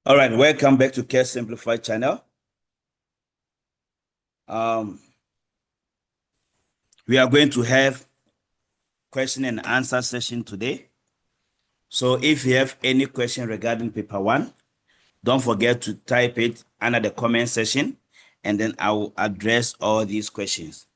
All right, welcome back to Care Simplified channel. We are going to have question and answer session today. So if you have any question regarding paper 1, don't forget to type it under the comment section, and then I will address all these questions.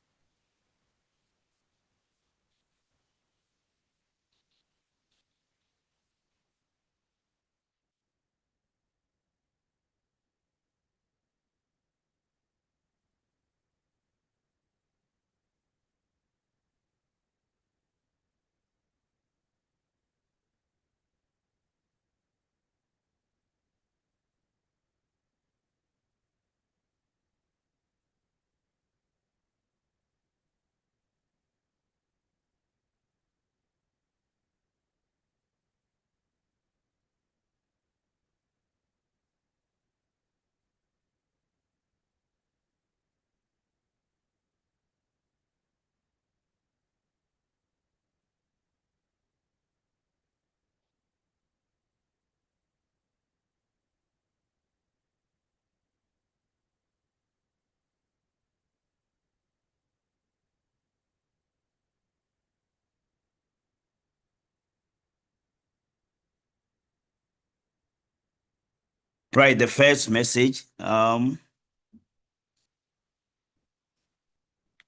Right, the first message. All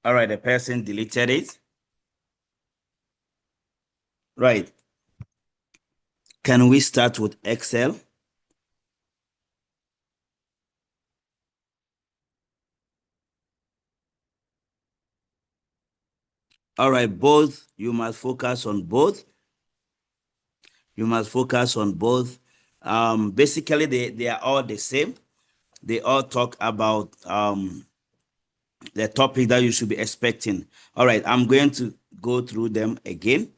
right, the person deleted it. Right. Can we start with Excel? All right, both. You must focus on both. You must focus on both. Basically, they are all the same. They all talk about the topic that you should be expecting. All right, I'm going to go through them again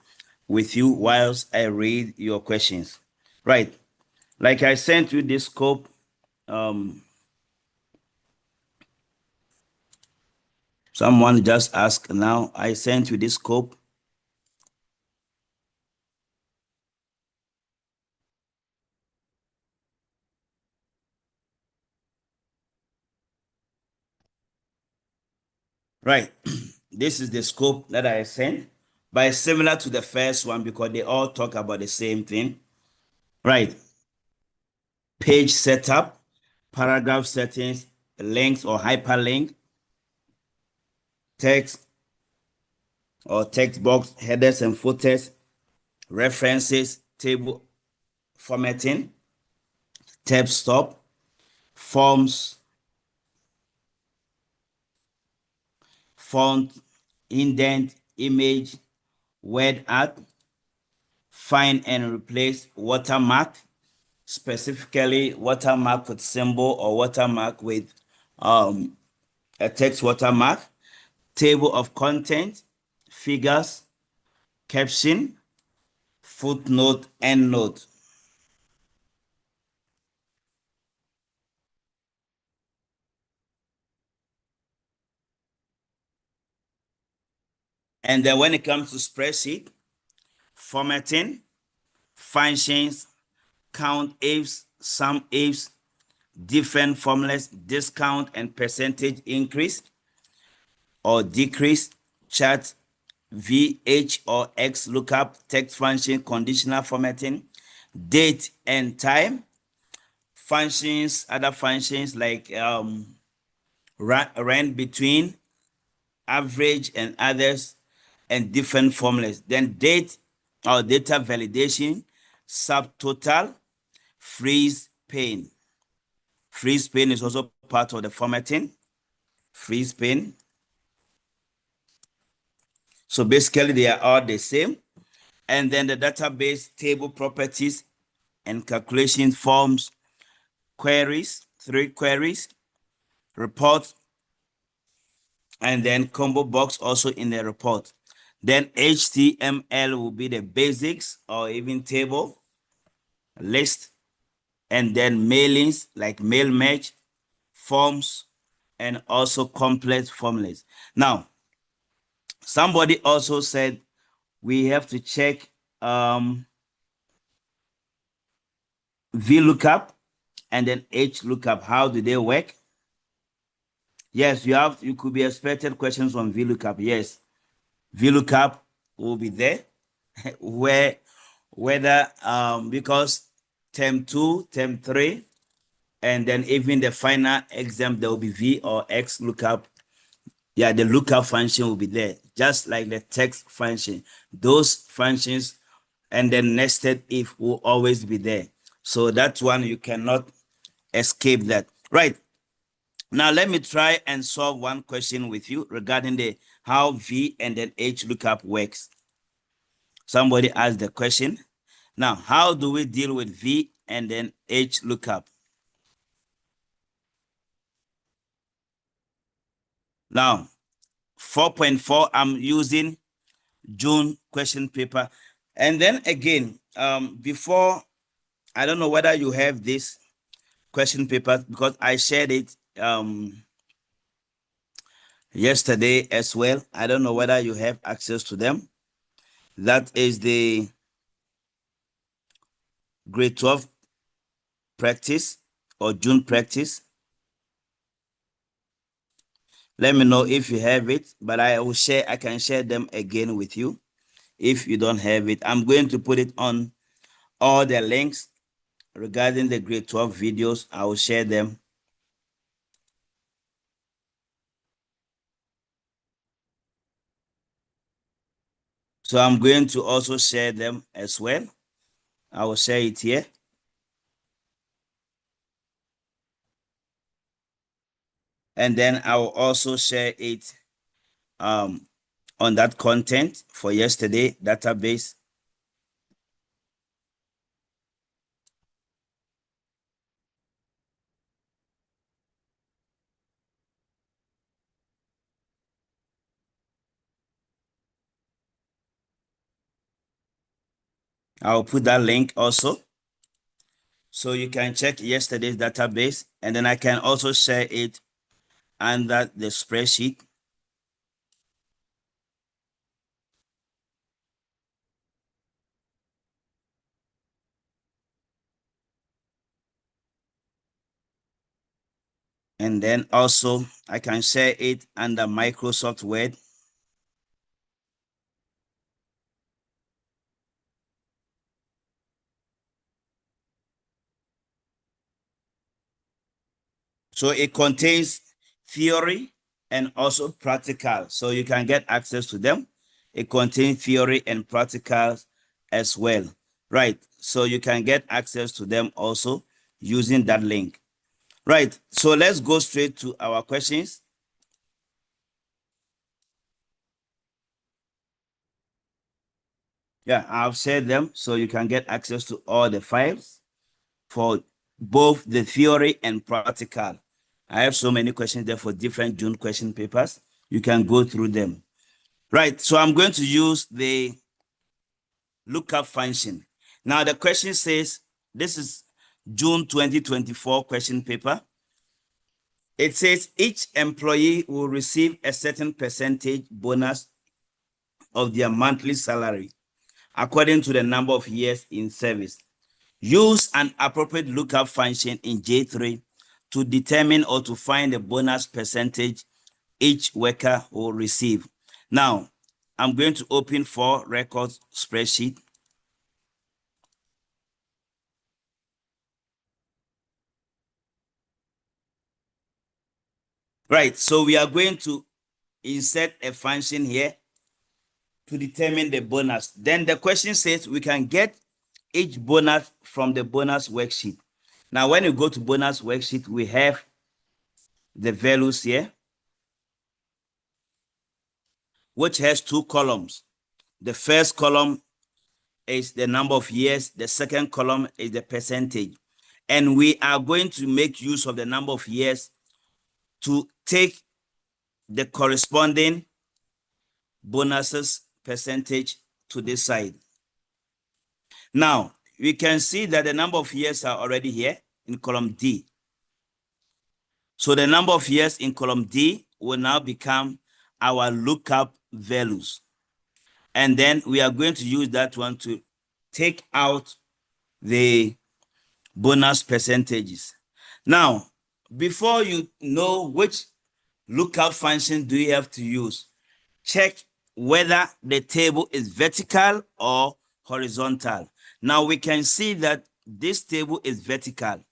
with you whilst I read your questions. Right, like I sent you this scope. Someone just asked now, I sent you this scope. Right, this is the scope that I sent, but it's similar to the first one because they all talk about the same thing. Right, page setup, paragraph settings, links or hyperlink, text or text box, headers and footers, references, table formatting, tab stop, forms, font, indent, image, word art, find and replace watermark, specifically watermark with symbol or watermark with a text watermark, table of content, figures, caption, footnote, endnote. And then when it comes to spreadsheet, formatting, functions, count ifs, sum ifs, different formulas, discount and percentage increase or decrease, chart, VH or X lookup, text function, conditional formatting, date and time, functions, other functions like rand between, average and others, and different formulas. Then date or data validation, subtotal, freeze pane. Freeze pane is also part of the formatting. Freeze pane. So basically they are all the same. And then the database table properties and calculation forms, queries, 3 queries, report, and then combo box also in the report. Then HTML will be the basics or even table, list, and then mailings like mail match, forms, and also complex formulas. Now, somebody also said we have to check VLOOKUP and then H lookup, how do they work? Yes, you could be expected questions on VLOOKUP. Yes, VLOOKUP will be there. Whether because term 2, term 3, and then even the final exam, there will be V or X lookup. Yeah, the lookup function will be there, just like the text function. Those functions and then nested if will always be there. So that one, you cannot escape that. Right. Now let me try and solve one question with you regarding the how V and then H lookup works. Somebody asked the question. Now, how do we deal with V and then H lookup? Now, 4.4, I'm using June question paper. And then again, before, I don't know whether you have this question paper because I shared it yesterday as well. I don't know whether you have access to them. That is the grade 12 practice or June practice. Let me know if you have it, but I can share them again with you. If you don't have it, I'm going to put it on all the links regarding the grade 12 videos. I will share them. So I'm going to also share them as well. I will share it here. And then I will also share it on that content for yesterday database. I'll put that link also. So you can check yesterday's database, and then I can also share it under the spreadsheet. And then also I can share it under Microsoft Word. So it contains theory and also practical. So you can get access to them. It contains theory and practicals as well. Right. So you can get access to them also using that link. Right. So let's go straight to our questions. Yeah, I've shared them so you can get access to all the files for both the theory and practical. I have so many questions there for different June question papers. You can go through them. Right, so I'm going to use the lookup function. Now the question says, this is June 2024 question paper. It says each employee will receive a certain percentage bonus of their monthly salary according to the number of years in service. Use an appropriate lookup function in J3 to determine or to find the bonus percentage each worker will receive. Now, I'm going to open for records spreadsheet. Right, so we are going to insert a function here to determine the bonus. Then the question says we can get each bonus from the bonus worksheet. Now, when you go to bonus worksheet, we have the values here, which has two columns. The first column is the number of years. The second column is the percentage. And we are going to make use of the number of years to take the corresponding bonuses percentage to this side. Now, we can see that the number of years are already here in column D. So the number of years in column D will now become our lookup values. And then we are going to use that one to take out the bonus percentages. Now, before you know which lookup function do you have to use, check whether the table is vertical or horizontal. Now we can see that this table is vertical.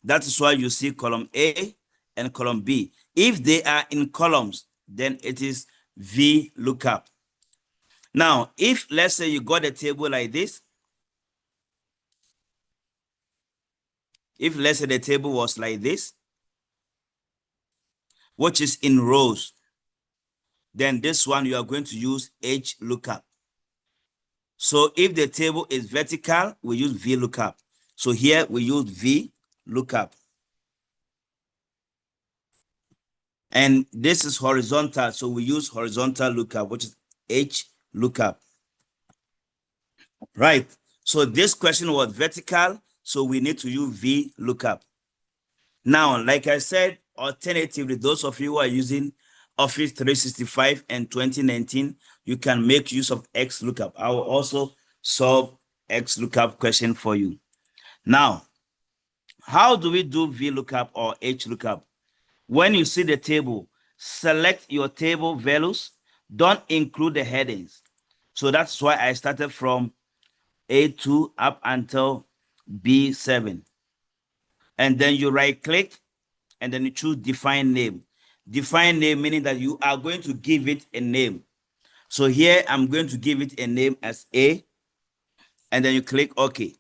That is why you see column A and column B. If they are in columns, then it is V lookup. Now, if let's say you got a table like this, if let's say the table was like this, which is in rows, then this one you are going to use H lookup. So if the table is vertical, we use V lookup. So here we use V lookup. And this is horizontal, so we use horizontal lookup, which is H lookup. Right. So this question was vertical, so we need to use V lookup. Now, like I said, alternatively, those of you who are using Office 365 and 2019, you can make use of X lookup. I will also solve X lookup question for you. Now, how do we do V lookup or H lookup? When you see the table, select your table values. Don't include the headings. So that's why I started from A2 up until B7. And then you right click and then you choose define name. Define name meaning that you are going to give it a name. So here I'm going to give it a name as A, and then you click OK.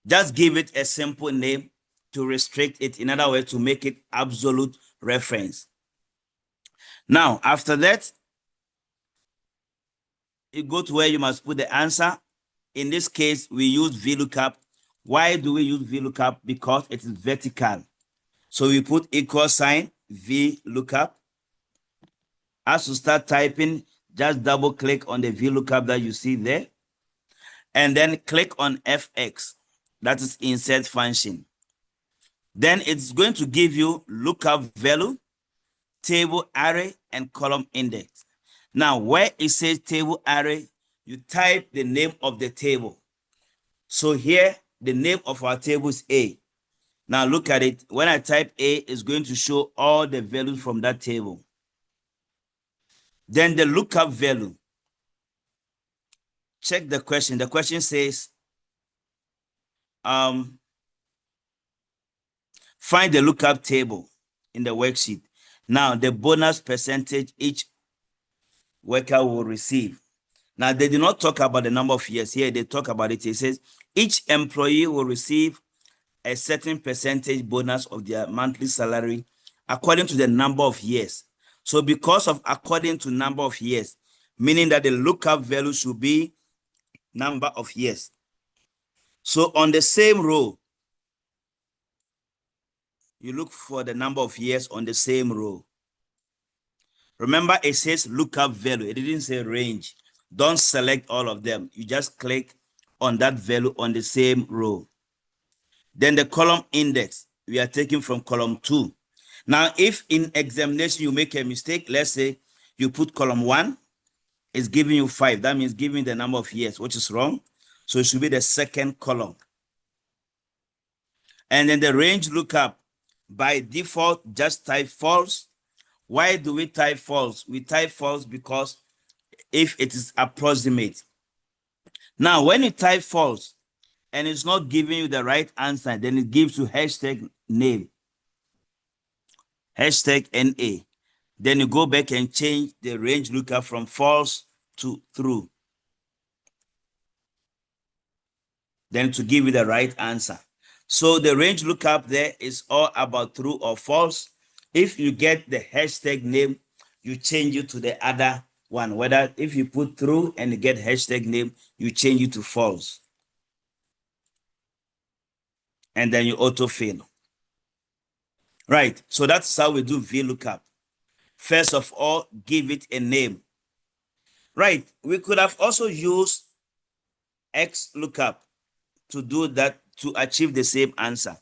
Just give it a simple name to restrict it. In other words, to make it absolute reference. Now, after that, you go to where you must put the answer. In this case, we use VLOOKUP. Why do we use VLOOKUP? Because it is vertical. So we put equal sign, VLOOKUP. As you start typing, just double click on the VLOOKUP that you see there. And then click on FX. That is insert function. Then it's going to give you lookup value, table array, and column index. Now, where it says table array, you type the name of the table. So here, the name of our table is A. Now look at it. When I type A, it's going to show all the values from that table. Then the lookup value. Check the question. The question says, find the lookup table in the worksheet. Now, the bonus percentage each worker will receive. Now, they do not talk about the number of years. Here, they talk about it. It says, each employee will receive a certain percentage bonus of their monthly salary according to the number of years. So because of according to number of years, meaning that the lookup value should be number of years. So on the same row, you look for the number of years on the same row. Remember, it says lookup value. It didn't say range. Don't select all of them. You just click on that value on the same row. Then the column index, we are taking from column 2. Now, if in examination you make a mistake, let's say you put column 1, it's giving you 5. That means giving the number of years, which is wrong. So it should be the second column. And then the range lookup, by default, just type false. Why do we type false? We type false because if it is approximate. Now, when you type false and it's not giving you the right answer, then it gives you hashtag name, hashtag NA. Then you go back and change the range lookup from false to true. Then to give you the right answer. So the range lookup there is all about true or false. If you get the hashtag name, you change it to the other one. Whether if you put true and you get hashtag name, you change it to false. And then you autofill. Right, so that's how we do VLOOKUP. First of all, give it a name. Right, we could have also used XLOOKUP to do that, to achieve the same answer.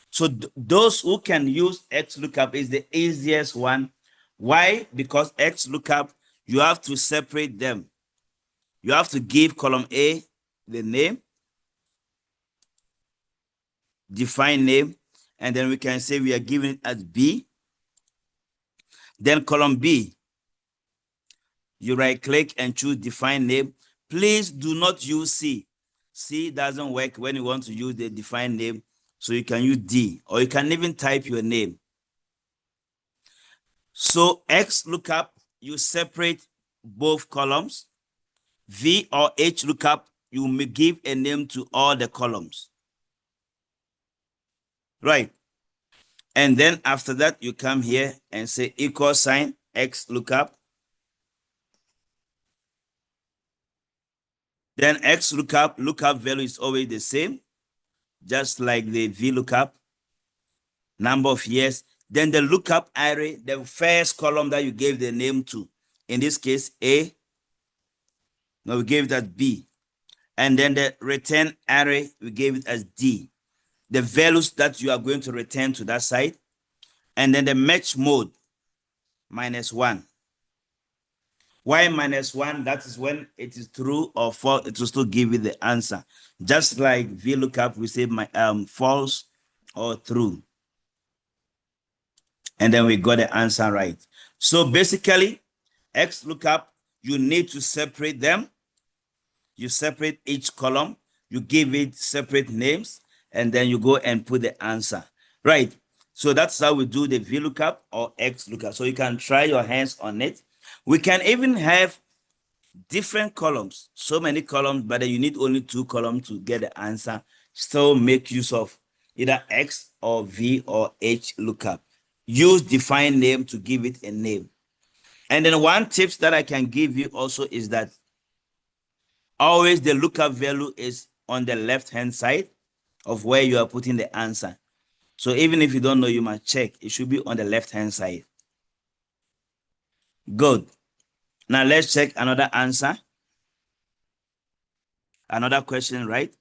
So those who can use XLOOKUP is the easiest one. Why? Because XLOOKUP, you have to separate them. You have to give column A the name. define name, and then we can say we are giving it as B. Then column B, you right click and choose define name. Please do not use C. C doesn't work when you want to use the define name. So you can use D, or you can even type your name. So X lookup, you separate both columns. V or H lookup, you may give a name to all the columns. Right. And then after that, you come here and say equal sign X lookup. Then X lookup value is always the same, just like the V lookup, number of years. Then the lookup array, the first column that you gave the name to, in this case, A, no, we gave it as B. And then the return array, we gave it as D. The values that you are going to return to that side. And then the match mode, -1. Why -1? That is when it is true or false, it will still give you the answer. Just like VLOOKUP, we say false or true. And then we got the answer right. So basically, XLOOKUP, you need to separate them. You separate each column, you give it separate names, and then you go and put the answer. Right. So that's how we do the VLOOKUP or XLOOKUP. So you can try your hands on it. We can even have different columns, so many columns, but you need only 2 columns to get the answer. Still make use of either X or V or H lookup. Use define name to give it a name. And then one tips that I can give you also is that always the lookup value is on the left-hand side of where you are putting the answer. So even if you don't know, you must check. It should be on the left-hand side. Good. Now let's check another answer. Another question, right?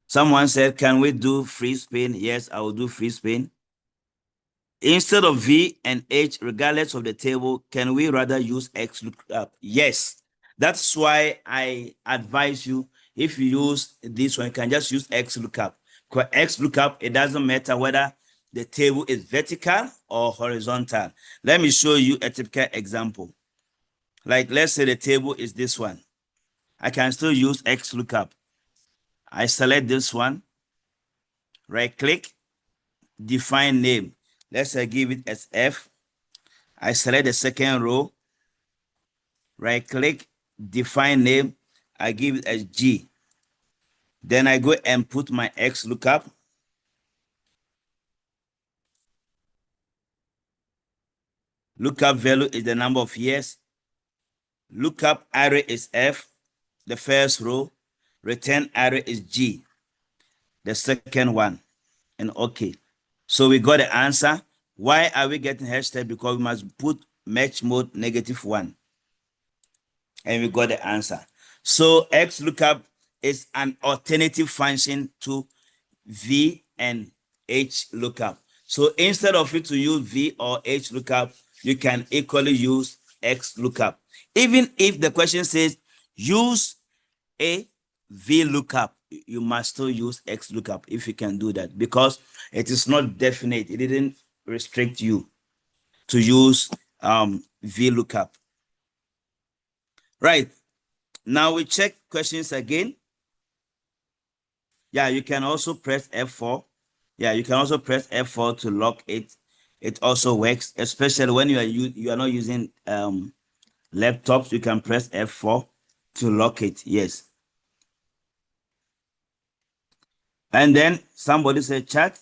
Someone said, can we do free spin? Yes, I will do free spin. Instead of V and H, regardless of the table, can we rather use X lookup? Yes. That's why I advise you, if you use this one, you can just use X lookup. Because X lookup, it doesn't matter whether the table is vertical or horizontal. Let me show you a typical example. Like, let's say the table is this one. I can still use X lookup. I select this one, right click, define name. Let's say give it as F. I select the second row, right click, define name. I give it as G. Then I go and put my X lookup. Lookup value is the number of years. Lookup array is F, the first row. Return array is G, the second one, and OK. So we got the answer. Why are we getting hashtag? Because we must put match mode -1. And we got the answer. So X lookup is an alternative function to V and H lookup. So instead of it to use V or H lookup, you can equally use X lookup. Even if the question says use a V lookup, you must still use X lookup if you can do that, because it is not definite. It didn't restrict you to use V lookup. Right. Now we check questions again. Yeah, you can also press F4. Yeah, you can also press F4 to lock it. It also works, especially when you are not using laptops. You can press F4 to lock it. Yes. And then somebody said chat.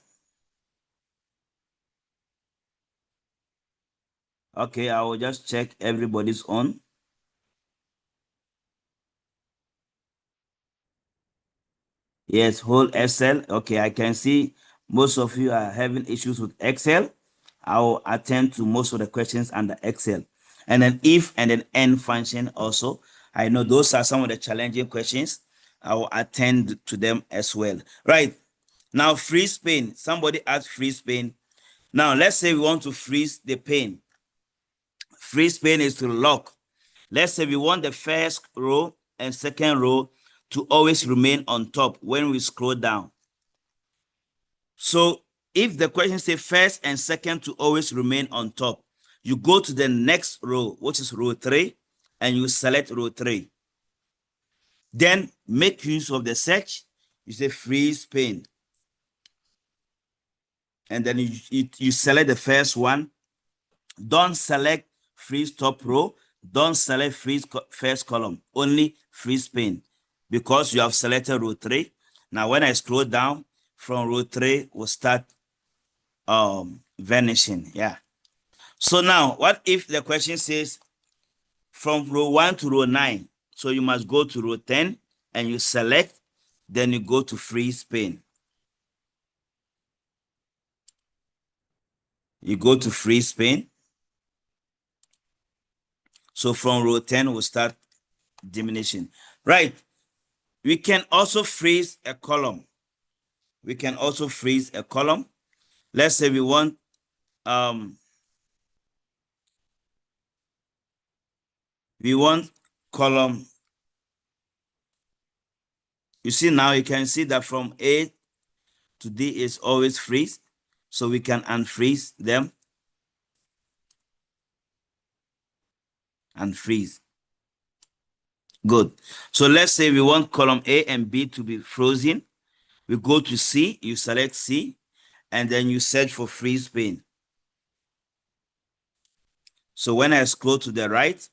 Okay, I will just check everybody's on. Yes, whole Excel. Okay, I can see most of you are having issues with Excel. I will attend to most of the questions under Excel. And then if and then end function also. I know those are some of the challenging questions. I will attend to them as well. Right. Now, freeze pane. Somebody asked freeze pane. Now, let's say we want to freeze the pane. Freeze pane is to lock. Let's say we want the first row and second row to always remain on top when we scroll down. So if the question says first and second to always remain on top, you go to the next row, which is row 3, and you select row 3. Then make use of the search. You say freeze pane. And then you select the first one. Don't select freeze top row. Don't select freeze first column. Only freeze pane, because you have selected row 3. Now, when I scroll down from row 3, we'll start vanishing. Yeah. So now, what if the question says from row 1 to row 9? So you must go to row 10 and you select, then you go to freeze pane. You go to freeze pane. So from row 10, we'll start diminishing. Right. We can also freeze a column. We can also freeze a column. Let's say we want column. You see now, you can see that from A to D is always freeze. So we can unfreeze them. Unfreeze. Good. So let's say we want column A and B to be frozen. We go to C, you select C, and then you search for freeze pane. So when I scroll to the right,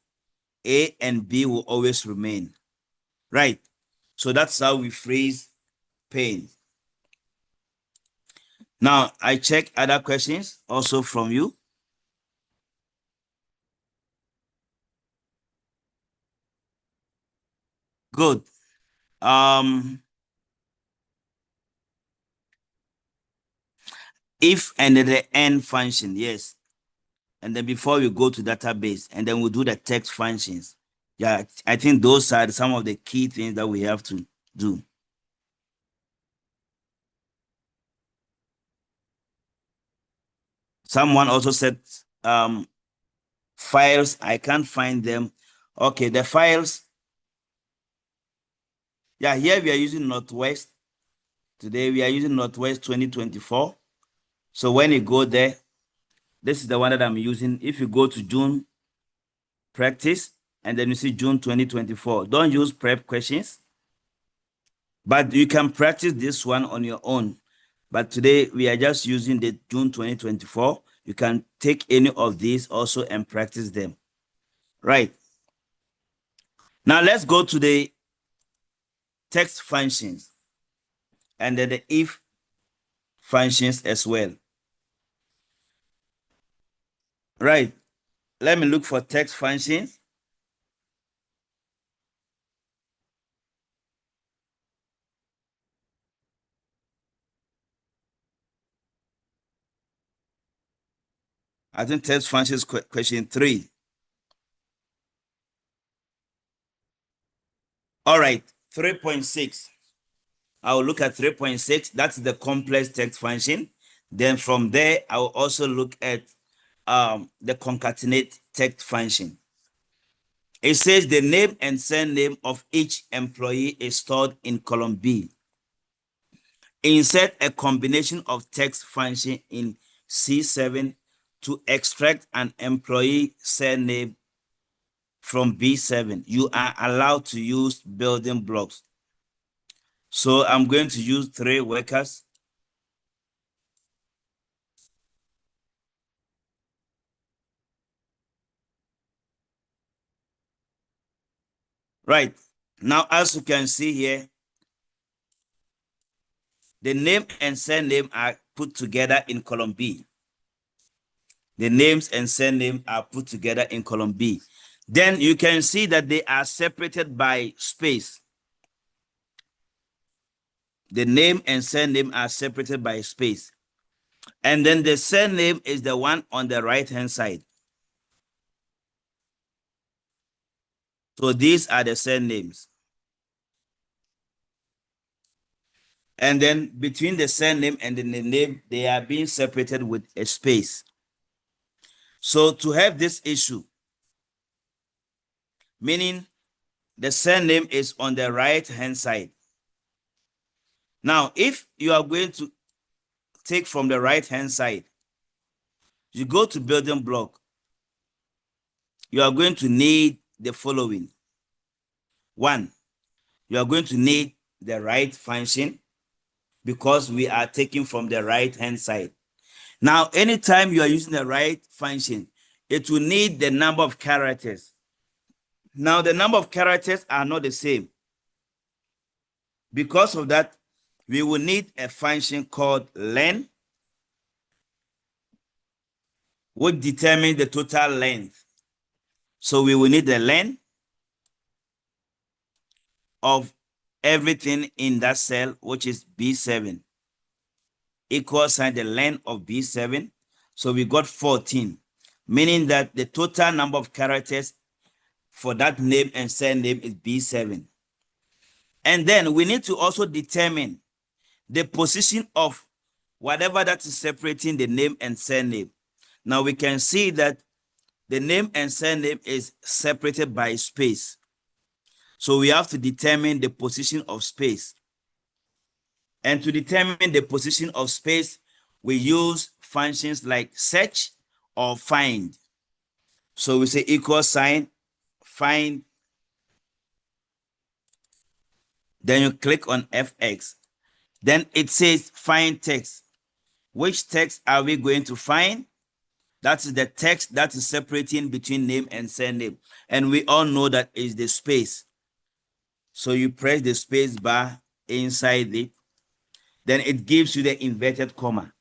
A and B will always remain. Right. So that's how we freeze pane. Now, I check other questions also from you. Good. If and then the end function, yes. And then before we go to database, and then we'll do the text functions. Yeah, I think those are some of the key things that we have to do. Someone also said files, I can't find them. Okay, the files. Yeah, here we are using Northwest. Today we are using Northwest 2024. So when you go there, this is the one that I'm using. If you go to June practice, and then you see June 2024, don't use prep questions, but you can practice this one on your own. But today we are just using the June 2024. You can take any of these also and practice them. Right. Now let's go to the text functions and then the if functions as well. Right. Let me look for text functions. I think text functions question 3. All right, 3.6. I will look at 3.6. That's the complex text function. Then from there, I will also look at the concatenate text function. It says the name and surname of each employee is stored in column B. Insert a combination of text function in C7 to extract an employee surname from B7. You are allowed to use building blocks. So I'm going to use 3 workers. Right. Now, as you can see here, the name and surname are put together in column B. The names and surname are put together in column B. Then you can see that they are separated by space. The name and surname are separated by space. And then the surname is the one on the right-hand side. So these are the surnames. And then between the surname and the name, they are being separated with a space. So to have this issue, meaning The surname is on the right hand side. Now, if you are going to take from the right hand side, you go to building block. You are going to need the following. One, you are going to need the right function because we are taking from the right hand side. Now, anytime you are using the right function, it will need the number of characters. Now, the number of characters are not the same. Because of that, we will need a function called len, which determines the total length. So we will need the len of everything in that cell, which is B7, equals the len of B7. So we got 14, meaning that the total number of characters for that name and surname is B7. And then we need to also determine the position of whatever that is separating the name and surname. Now we can see that the name and surname is separated by space. So we have to determine the position of space. And to determine the position of space, we use functions like search or find. So we say equal sign, find. Then you click on FX. Then it says find text. Which text are we going to find? That is the text that is separating between name and surname. And we all know that is the space. So you press the space bar inside it. Then it gives you the inverted comma.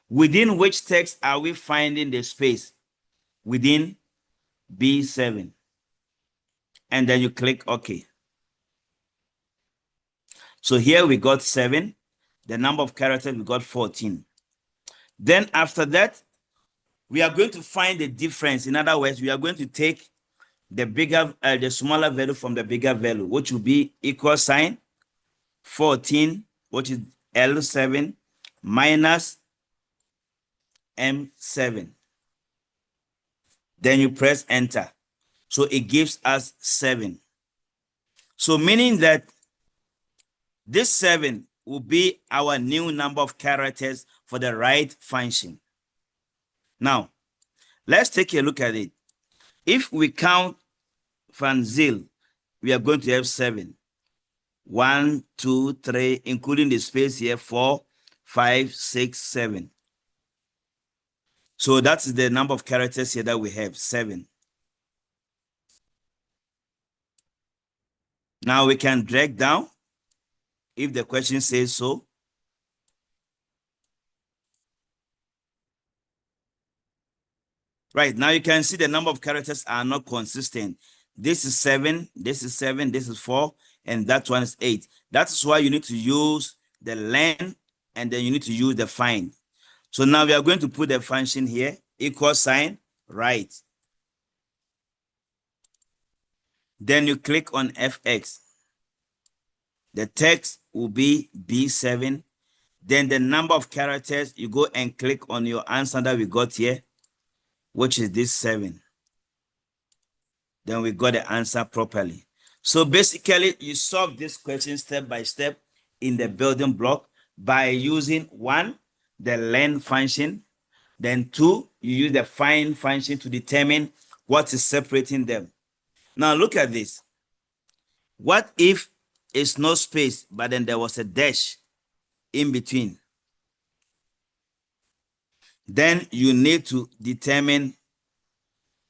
Within which text are we finding the space? Within B7. And then you click OK. So here we got 7. The number of characters, we got 14. Then after that, we are going to find the difference. In other words, we are going to take the smaller value from the bigger value, which will be equal sign 14, which is L7 minus M7. Then you press enter. So it gives us 7. So meaning that this 7 will be our new number of characters for the right function. Now, let's take a look at it. If we count van Zyl, we are going to have 7. 1, 2, 3, including the space here, 4, 5, 6, 7. So that's the number of characters here that we have, 7. Now we can drag down if the question says so. Right, now you can see the number of characters are not consistent. This is 7, this is 7, this is 4, and that one is 8. That's why you need to use the len, and then you need to use the find. So now we are going to put the function here, equal sign, right. Then you click on FX. The text will be B7. Then the number of characters, you go and click on your answer that we got here, which is this 7. Then we got the answer properly. So basically, you solve this question step by step in the building block by using 1, the len function. Then 2, you use the find function to determine what is separating them. Now look at this. What if it's no space, but then there was a dash in between? Then you need to determine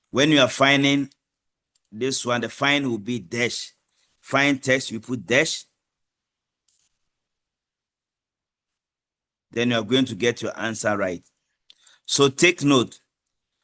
when you are finding this one, the find will be dash. Find text, you put dash. Then you are going to get your answer right. So take note.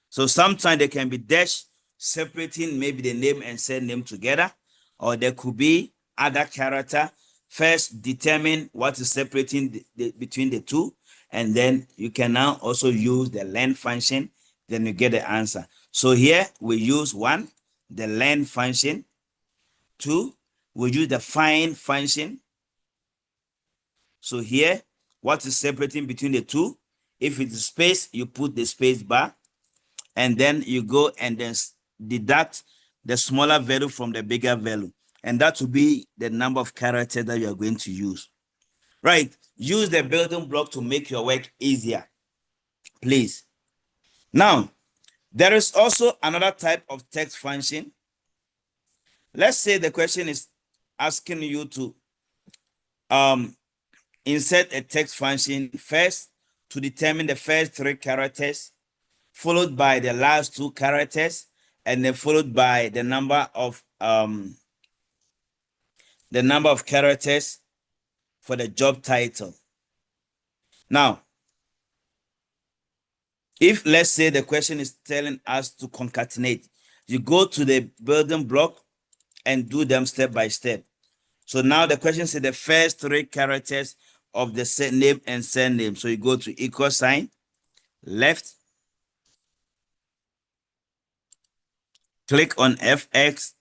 So sometimes there can be dash separating maybe the name and surname together, or there could be other character. First, determine what is separating between the two, and then you can now also use the len function, then you get the answer. So here we use 1, the len function. 2, we use the find function. So here, what is separating between the two? If it's space, you put the space bar, and then you go and then deduct the smaller value from the bigger value. And that will be the number of characters that you are going to use. Right? Use the building block to make your work easier, please. Now, there is also another type of text function. Let's say the question is asking you to insert a text function first to determine the first 3 characters, followed by the last 2 characters, and then followed by the number of characters for the job title. Now, if let's say the question is telling us to concatenate, you go to the building block and do them step by step. So now the question says the first 3 characters of the name and surname. So you go to equal sign, left, click on FX.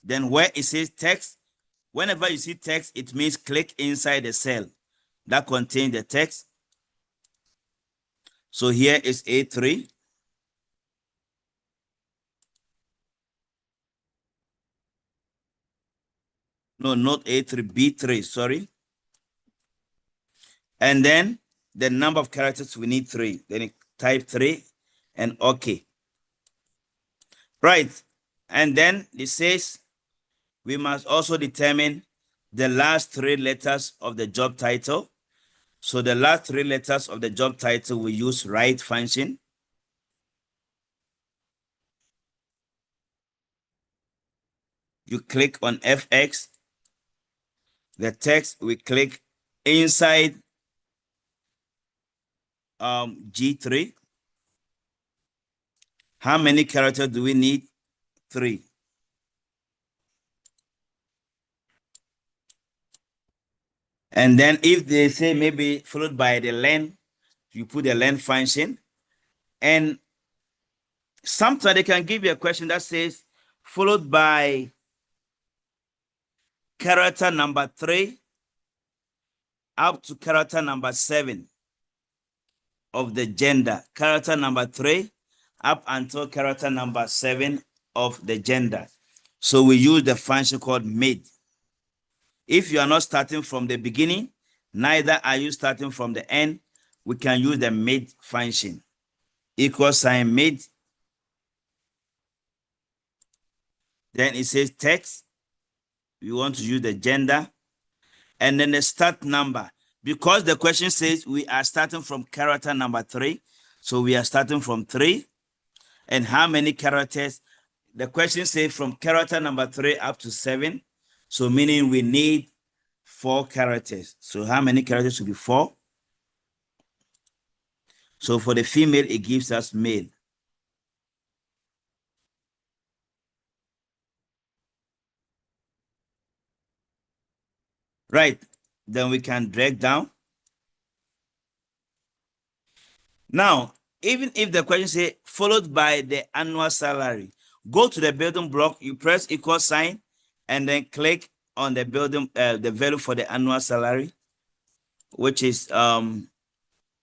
Then where it says text, whenever you see text, it means click inside the cell that contains the text. So here is A3. No, not A3, B3, sorry. And then the number of characters, we need 3. Then you type 3 and OK. Right. And then it says we must also determine the last 3 letters of the job title. So the last 3 letters of the job title, we use write function. You click on FX. The text, we click inside G3. How many characters do we need? 3. And then if they say maybe followed by the len, you put the len function. And sometimes they can give you a question that says followed by character number 3 up to character number 7 of the gender. Character number 3 up until character number 7 of the gender. So we use the function called mid. If you are not starting from the beginning, neither are you starting from the end, we can use the mid function. Equal sign mid. Then it says text. We want to use the gender. And then the start number. Because the question says we are starting from character number 3. So we are starting from 3. And how many characters? The question says from character number 3 up to 7. So meaning we need 4 characters. So how many characters should be 4? So for the female, it gives us male. Right. Then we can drag down. Now, even if the question say followed by the annual salary, go to the building block, you press equal sign, and then click on the building, the value for the annual salary, which is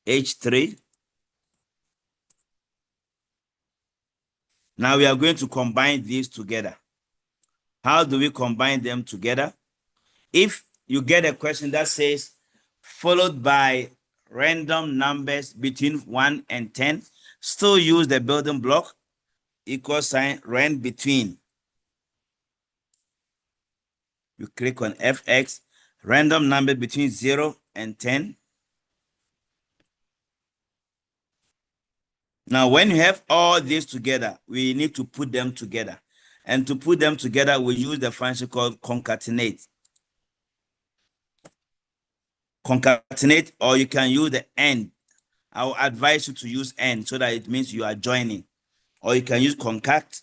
H3. Now we are going to combine these together. How do we combine them together? If you get a question that says followed by random numbers between 1 and 10, still use the building block, equal sign, rand between. You click on FX, random number between 0 and 10. Now, when you have all these together, we need to put them together. And to put them together, we use the function called concatenate. Concatenate, or you can use the AND. I will advise you to use AND so that it means you are joining. Or you can use concat.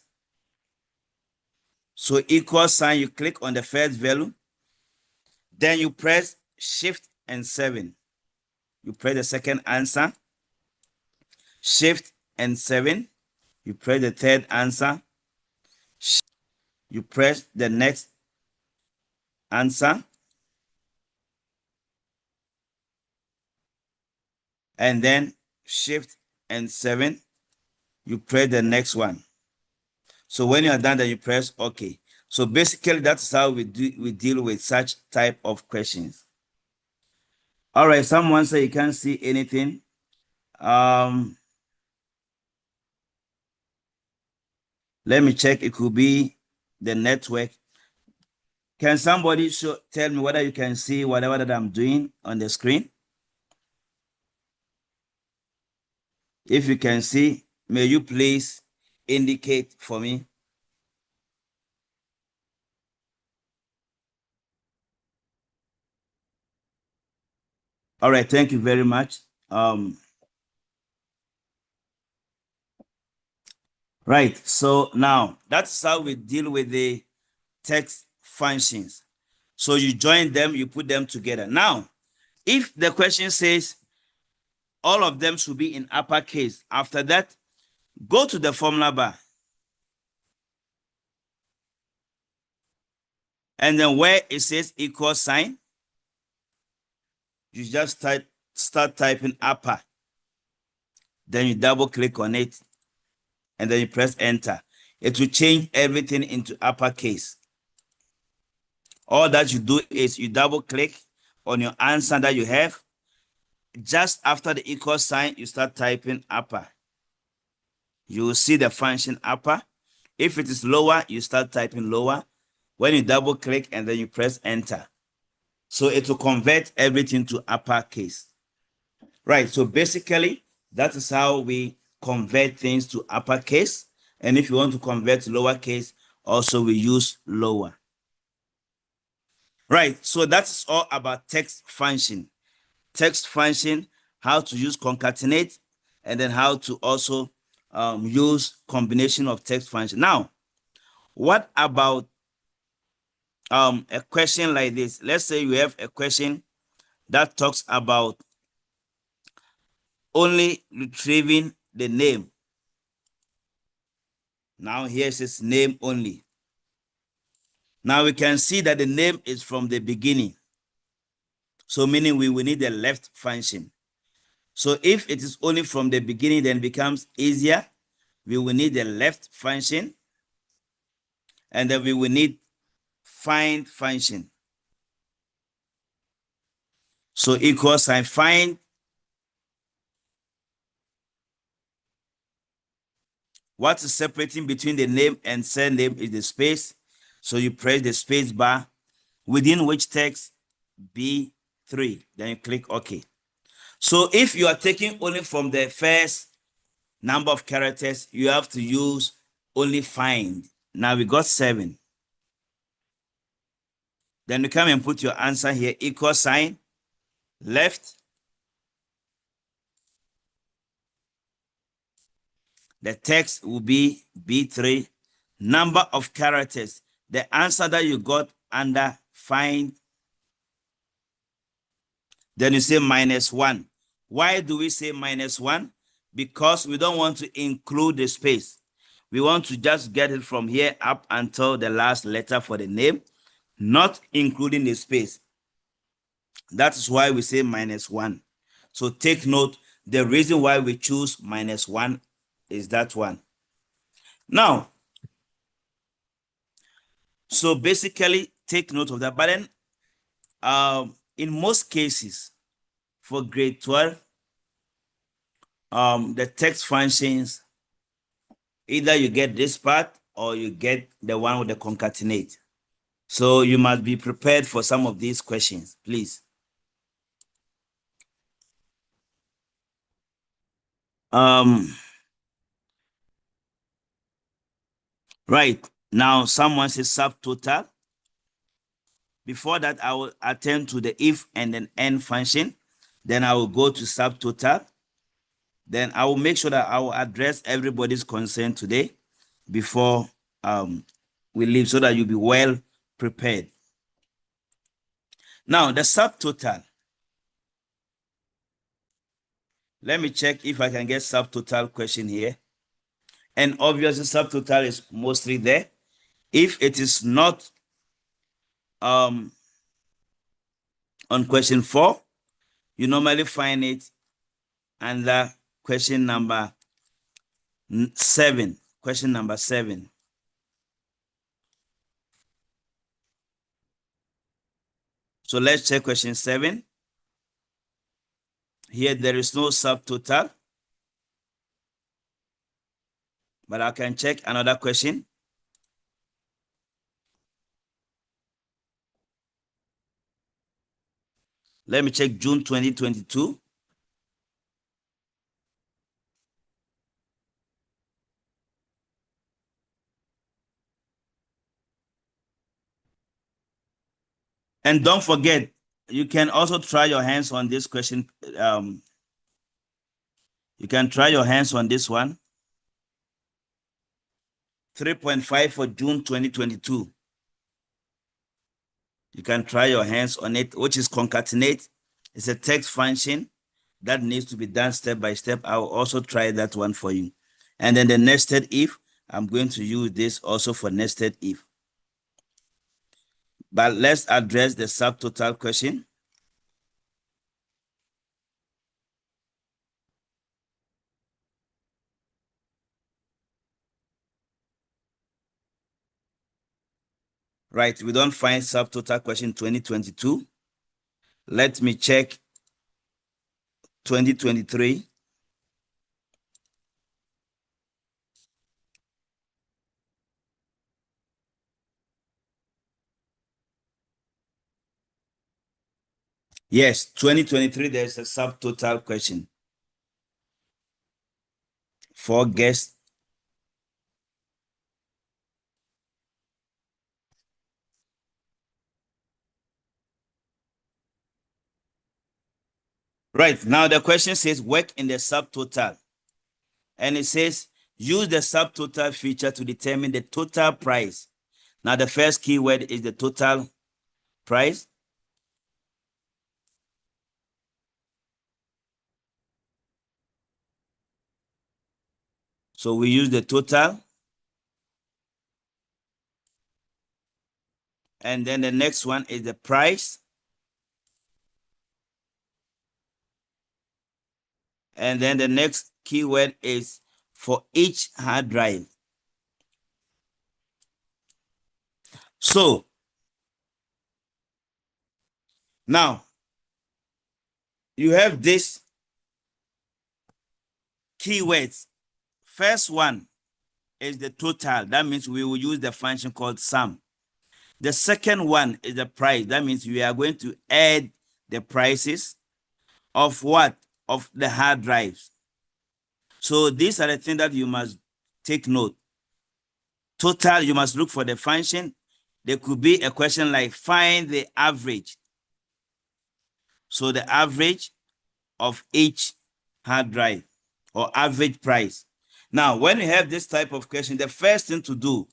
So equal sign, you click on the first value. Then you press Shift and 7. You press the second answer. Shift and 7. You press the third answer. You press the next answer. And then Shift and 7. You press the next one. So when you are done, then you press OK. So basically, that's how we deal with such type of questions. All right, someone say you can't see anything. Let me check. It could be the network. Can somebody tell me whether you can see whatever that I'm doing on the screen? If you can see, may you please indicate for me. All right, thank you very much. Right, so now that's how we deal with the text functions. So you join them, you put them together. Now, if the question says all of them should be in uppercase, after that, go to the formula bar. And then where it says equal sign, you just start typing upper. Then you double click on it and then you press enter. It will change everything into uppercase. All that you do is you double click on your answer that you have. Just after the equal sign, you start typing upper. You will see the function upper. If it is lower, you start typing lower. When you double click and then you press enter. So it will convert everything to uppercase. Right, so basically, that is how we convert things to uppercase. And if you want to convert to lowercase, also we use lower. Right, so that's all about text function. Text function, how to use concatenate, and then how to also use combination of text function. Now, what about a question like this? Let's say you have a question that talks about only retrieving the name. Now here it says name only. Now we can see that the name is from the beginning. So meaning we will need the left function. So if it is only from the beginning, then it becomes easier. We will need the left function. And then we will need find function. So equal sign find. What is separating between the name and surname is the space. So you press the space bar, within which text B3. Then you click OK. So if you are taking only from the first number of characters, you have to use only find. Now we got 7. Then you come and put your answer here, equal sign, left. The text will be B3, number of characters. The answer that you got under find, then you say -1. Why do we say -1? Because we don't want to include the space. We want to just get it from here up until the last letter for the name, not including the space. That is why we say -1. So take note, the reason why we choose -1 is that one. Now, so basically take note of that. But then in most cases for grade 12, the text functions, either you get this part or you get the one with the concatenate. So you must be prepared for some of these questions, please. Right, now someone says subtotal. Before that, I will attend to the if and then end function. Then I will go to subtotal. Then I will make sure that I will address everybody's concern today before we leave, so that you'll be well prepared. Now, the subtotal. Let me check if I can get subtotal question here. And obviously, subtotal is mostly there. If it is not on question 4, you normally find it under question number 7. Question number 7. So let's check question 7. Here there is no subtotal, but I can check another question. Let me check June 2022. And don't forget, you can also try your hands on this question. You can try your hands on this one. 3.5 for June 2022. You can try your hands on it, which is concatenate. It's a text function that needs to be done step by step. I will also try that one for you. And then the nested if, I'm going to use this also for nested if. But let's address the subtotal question. Right, we don't find subtotal question 2022. Let me check 2023. Yes, 2023, there's a subtotal question. 4 guests. Right, now the question says work in the subtotal. And it says use the subtotal feature to determine the total price. Now the first keyword is the total price. So we use the total. And then the next one is the price. And then the next keyword is for each hard drive. So now you have this keywords. First one is the total. That means we will use the function called sum. The second one is the price. That means we are going to add the prices of what? Of the hard drives. So these are the things that you must take note. Total, you must look for the function. There could be a question like find the average. So the average of each hard drive or average price. Now, when you have this type of question, the first thing to do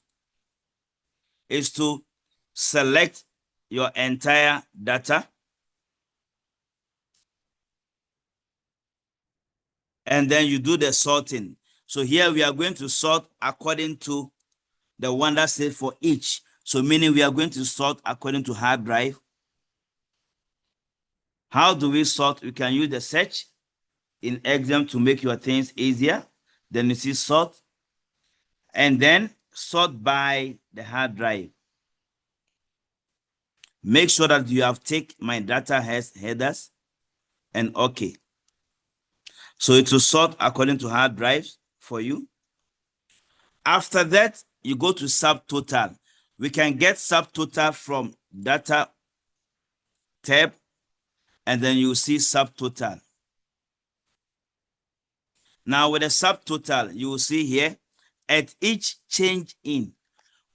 is to select your entire data. And then you do the sorting. So here we are going to sort according to the one that says for each. So meaning we are going to sort according to hard drive. How do we sort? We can use the search in exam to make your things easier. Then you see sort. And then sort by the hard drive. Make sure that you have taken my data has headers and okay. So it will sort according to hard drives for you. After that, you go to subtotal. We can get subtotal from data tab, and then you see subtotal. Now with the subtotal, you will see here at each change in,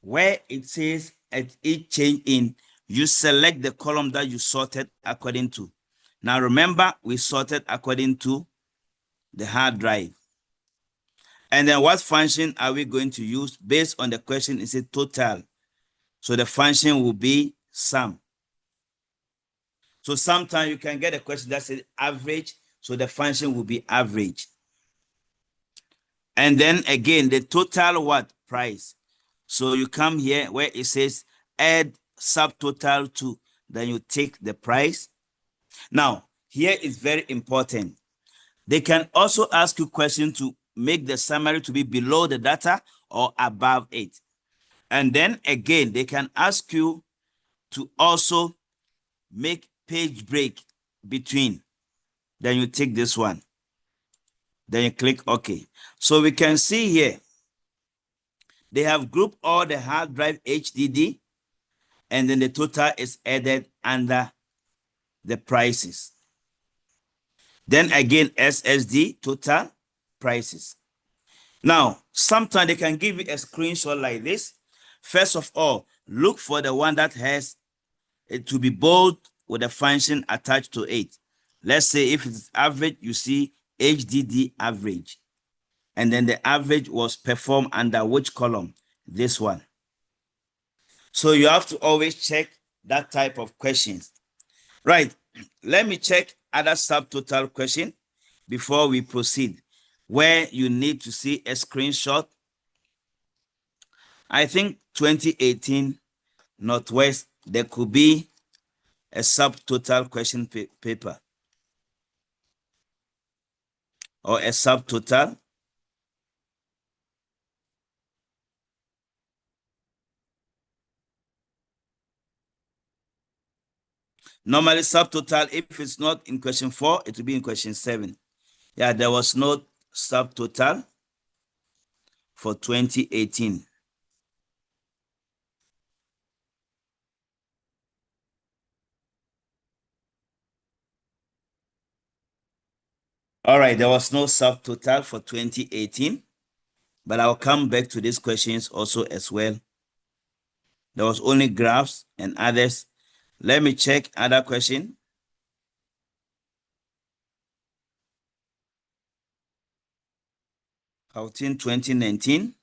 where it says at each change in, you select the column that you sorted according to. Now remember, we sorted according to the hard drive. And then what function are we going to use based on the question? Is it total? So the function will be sum. So sometimes you can get a question that says average. So the function will be average. And then again, the total what? Price. So you come here where it says add subtotal to, then you take the price. Now, here is very important. They can also ask you questions to make the summary to be below the data or above it. And then again, they can ask you to also make page break between, then you take this one. Then you click OK. So we can see here, they have grouped all the hard drive HDD, and then the total is added under the prices. Then again, SSD, total, prices. Now, sometimes they can give you a screenshot like this. First of all, look for the one that has it to be bold with a function attached to it. Let's say if it's average, you see HDD average. And then the average was performed under which column? This one. So you have to always check that type of questions. Right. Let me check other subtotal question before we proceed, where you need to see a screenshot. I think 2018 Northwest, there could be a subtotal question paper or a subtotal. Normally subtotal, if it's not in question 4, it will be in question 7. Yeah, there was no subtotal for 2018. All right, there was no subtotal for 2018, but I'll come back to these questions also as well. There was only graphs and others. Let me check other question. Houghton 2019.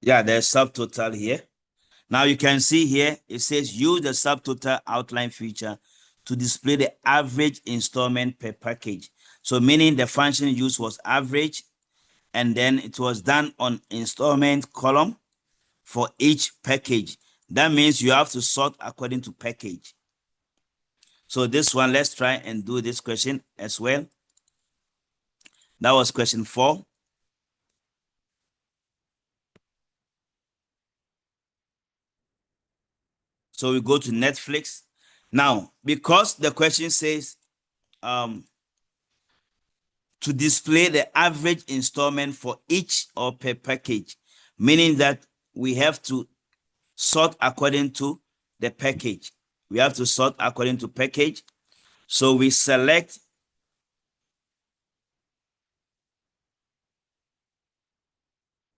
Yeah, there's subtotal here. Now you can see here, it says use the subtotal outline feature to display the average installment per package. So meaning the function used was average, and then it was done on installment column for each package. That means you have to sort according to package. So this one, let's try and do this question as well. That was question 4. So we go to Netflix. Now, because the question says to display the average installment for each or per package, meaning that we have to sort according to the package. We have to sort according to package. So we select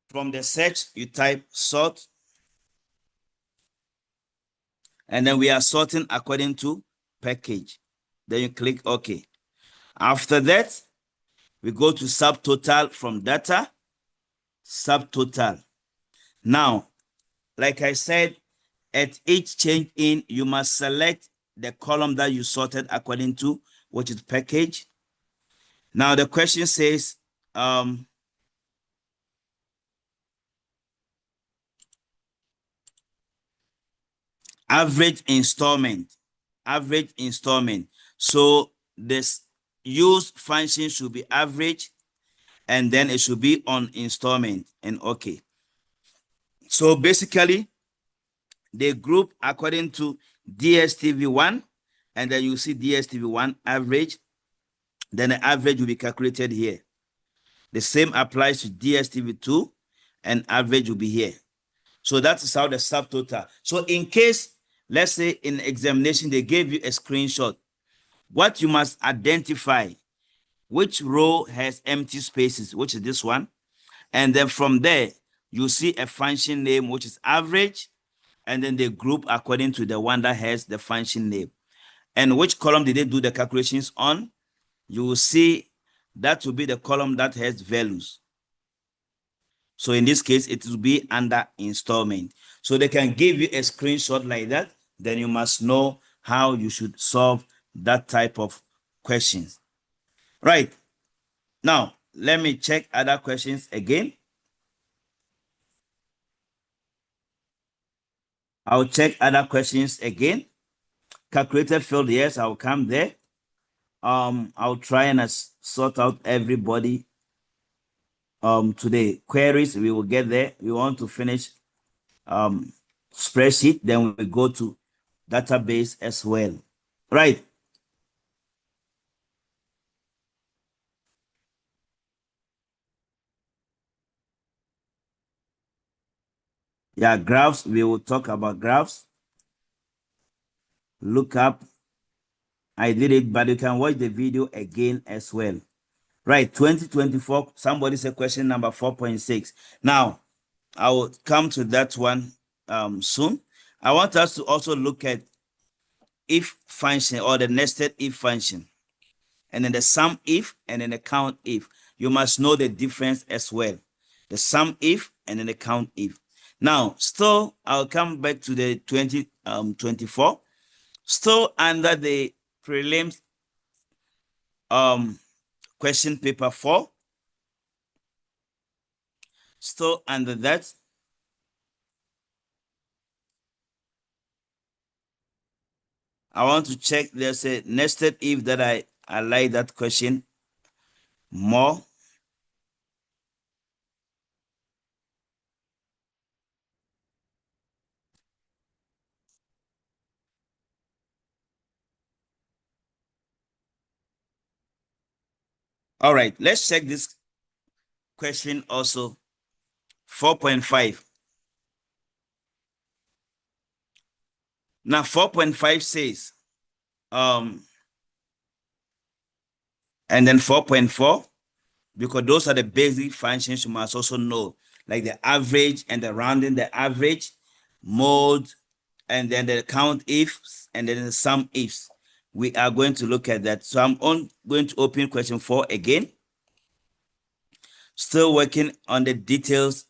from the search, you type sort, and then we are sorting according to package. Then you click OK. After that, we go to subtotal from data, subtotal. Now, like I said, at each change in, you must select the column that you sorted according to, which is package. Now the question says, average installment, average installment. So this use function should be average, and then it should be on installment and okay. So basically, they group according to DSTV1, and then you see DSTV1 average, then the average will be calculated here. The same applies to DSTV2, and average will be here. So that is how the subtotal. So in case, let's say in examination, they gave you a screenshot, what you must identify, which row has empty spaces, which is this one. And then from there, you see a function name, which is average, and then they group according to the one that has the function name. And which column did they do the calculations on? You will see that will be the column that has values. So in this case, it will be under installment. So they can give you a screenshot like that. Then you must know how you should solve that type of questions. Right. Now, let me check other questions again. I'll check other questions again. Calculated field, yes, I'll come there. I'll try and sort out everybody today. Queries, we will get there. We want to finish spreadsheet, then we go to database as well. Right. Yeah, graphs, we will talk about graphs. Lookup, I did it, but you can watch the video again as well. Right, 2024, somebody said question number 4.6. Now, I will come to that one soon. I want us to also look at if function or the nested if function, and then the sum if and then the count if. You must know the difference as well. The sum if and then the count if. Now, still, I'll come back to the 2024. Still under the prelims question paper 4. Still under that. I want to check, there's a nested if that I like that question more. All right, let's check this question also. 4.5. Now 4.5 says, and then 4.4, because those are the basic functions you must also know, like the average and the rounding the average, mode, and then the count ifs, and then the sum ifs. We are going to look at that. So I'm going to open question 4 again. Still working on the details.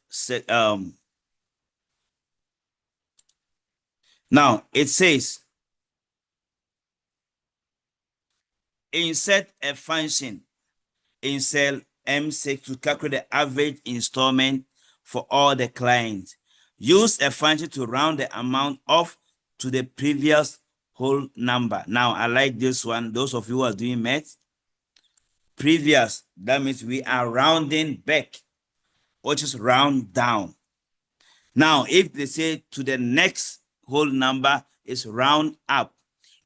Now it says, insert a function in cell M6 to calculate the average installment for all the clients. Use a function to round the amount off to the previous whole number. Now, I like this one. Those of you who are doing math, previous, that means we are rounding back, which is round down. Now, if they say to the next whole number is round up.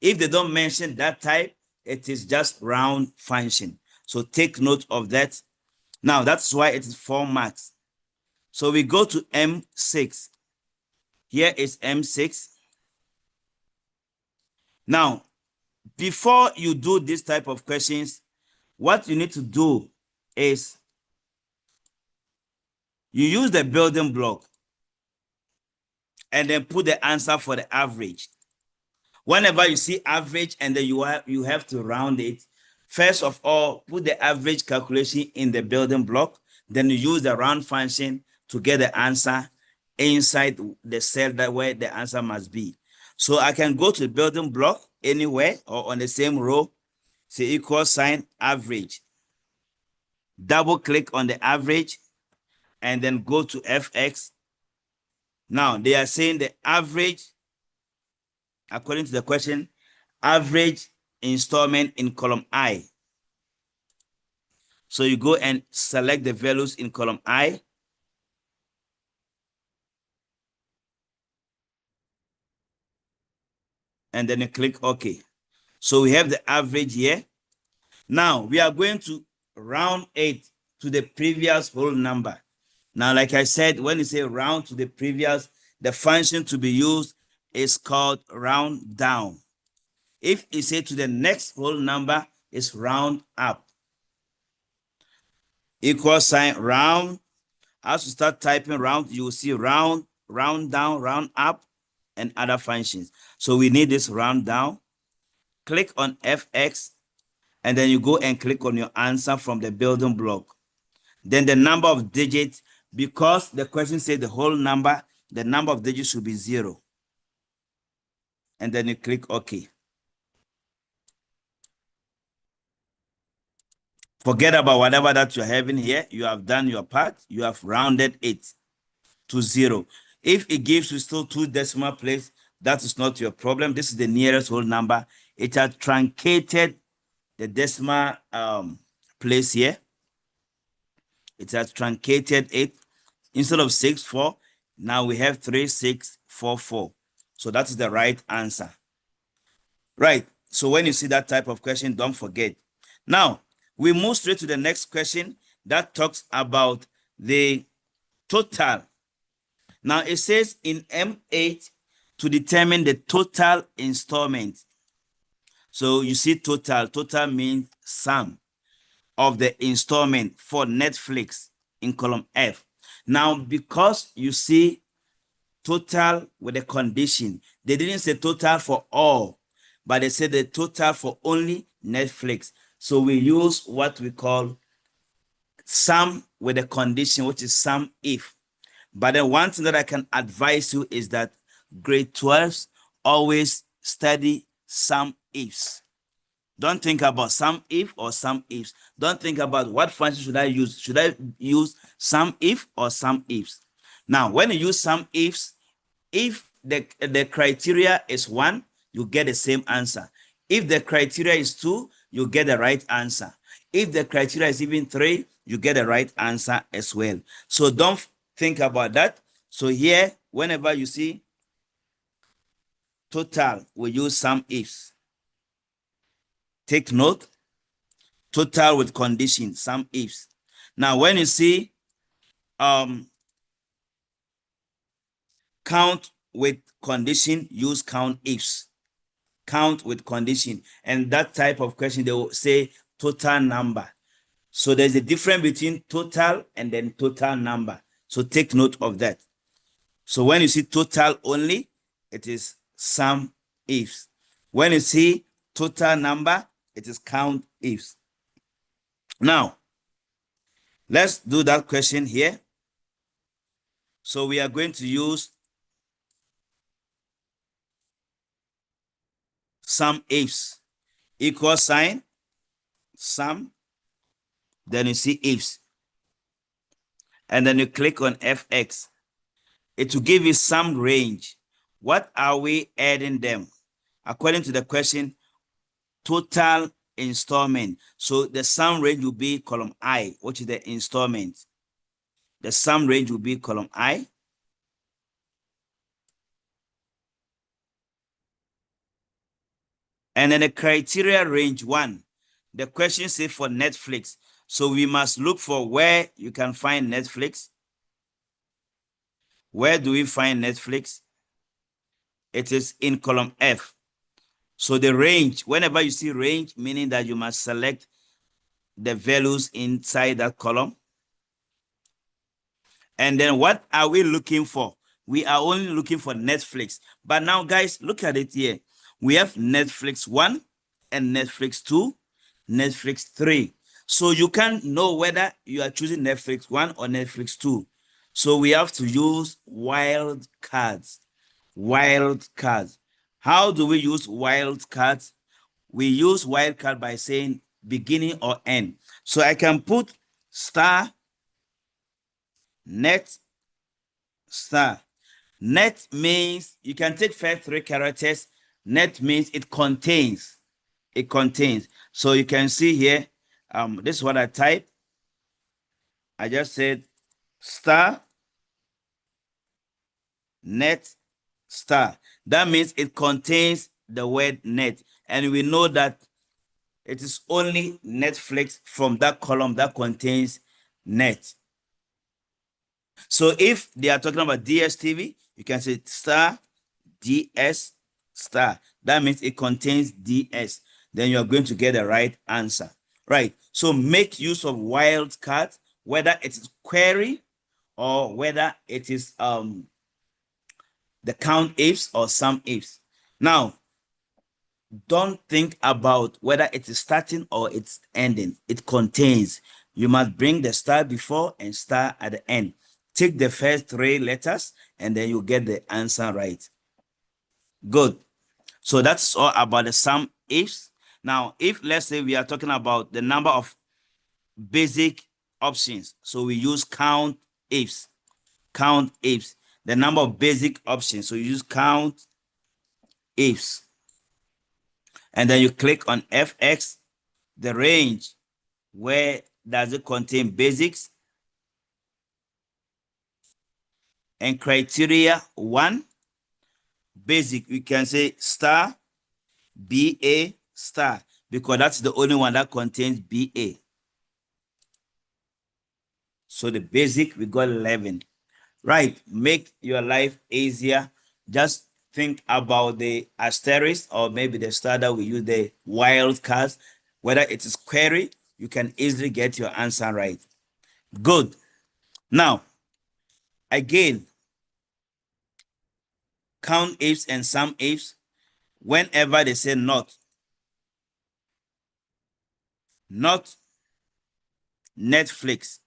If they don't mention that type, it is just round function. So take note of that. Now, that's why it is 4 marks. So we go to M6. Here is M6. Now, before you do this type of questions, what you need to do is you use the building block and then put the answer for the average. Whenever you see average and then you have to round it, first of all, put the average calculation in the building block, then you use the round function to get the answer inside the cell that where the answer must be. So I can go to the building block anywhere or on the same row, say equal sign average. Double click on the average and then go to FX. Now they are saying the average, according to the question, average installment in column I. So you go and select the values in column I. And then you click OK. So we have the average here. Now we are going to round it to the previous whole number. Now, like I said, when you say round to the previous, the function to be used is called round down. If you say to the next whole number, is round up. Equal sign round. As you start typing round, you will see round, round down, round up, and other functions. So we need this round down. Click on FX, and then you go and click on your answer from the building block. Then the number of digits, because the question said the whole number, the number of digits should be 0. And then you click OK. Forget about whatever that you're having here. You have done your part. You have rounded it to 0. If it gives you still 2 decimal places, that is not your problem. This is the nearest whole number. It has truncated the decimal place here. It has truncated it. Instead of 64, now we have 3644. So that is the right answer. Right. So when you see that type of question, don't forget. Now, we move straight to the next question that talks about the total. Now, it says in M8 to determine the total installment. So you see total. Total means sum of the installment for Netflix in column F. Now, because you see total with a condition, they didn't say total for all, but they said the total for only Netflix. So we use what we call sum with a condition, which is sum if. But then one thing that I can advise you is that grade 12s always study sum ifs. Don't think about sum if or sum ifs. Don't think about what function should I use. Should I use sum if or sum ifs? Now, when you use sum ifs, if the criteria is 1, you get the same answer. If the criteria is 2, you get the right answer. If the criteria is even 3, you get the right answer as well. So don't think about that. So here, whenever you see total, we use sum ifs. Take note, total with condition, sum ifs. Now, when you see count with condition, use count ifs. Count with condition. And that type of question, they will say total number. So there's a difference between total and then total number. So take note of that. So when you see total only, it is sum ifs. When you see total number, it is count ifs. Now, let's do that question here. So we are going to use sum ifs. Equal sign, sum, then you see ifs. And then you click on FX. It will give you some range. What are we adding them? According to the question, total installment. So the sum range will be column I, which is the installment. The sum range will be column I. And then the criteria range 1. The question says for Netflix. So we must look for where you can find Netflix. Where do we find Netflix? It is in column F. So the range, whenever you see range, meaning that you must select the values inside that column. And then what are we looking for? We are only looking for Netflix. But now, guys, look at it here. We have Netflix 1 and Netflix 2, Netflix 3. So you can't know whether you are choosing Netflix 1 or Netflix 2. So we have to use wild cards. Wild cards. How do we use wild cards? We use wild card by saying beginning or end. So I can put star, net, star. Net means you can take first 3 characters. Net means it contains. It contains. So you can see here, this is what I type. I just said star, net, star. That means it contains the word net. And we know that it is only Netflix from that column that contains net. So if they are talking about DSTV, you can say star, DS, star. That means it contains DS. Then you're going to get the right answer. Right. So make use of wildcard, whether it is query or whether it is the count ifs or sum ifs. Now, don't think about whether it is starting or it's ending. It contains. You must bring the star before and star at the end. Take the first 3 letters and then you get the answer right. Good. So that's all about the sum ifs. Now, if let's say we are talking about the number of basic options, so we use count ifs. Count ifs. the number of basic options. So you use count ifs. And then you click on FX, the range. Where does it contain basics? And criteria 1, basic, we can say star, BA, star, because that's the only one that contains BA. So the basic, we got 11. Right, make your life easier. Just think about the asterisk or maybe the star that we use, the wild cards. Whether it is query, you can easily get your answer right. Good. Now, again, count ifs and sum ifs. Whenever they say not Netflix,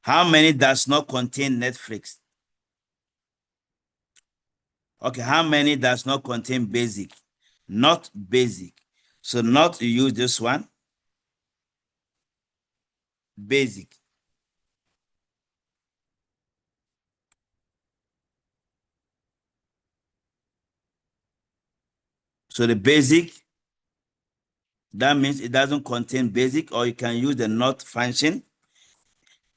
how many does not contain Netflix? Okay, how many does not contain basic? Not basic. So not, you use this one, basic. So the basic, that means it doesn't contain basic, or you can use the not function.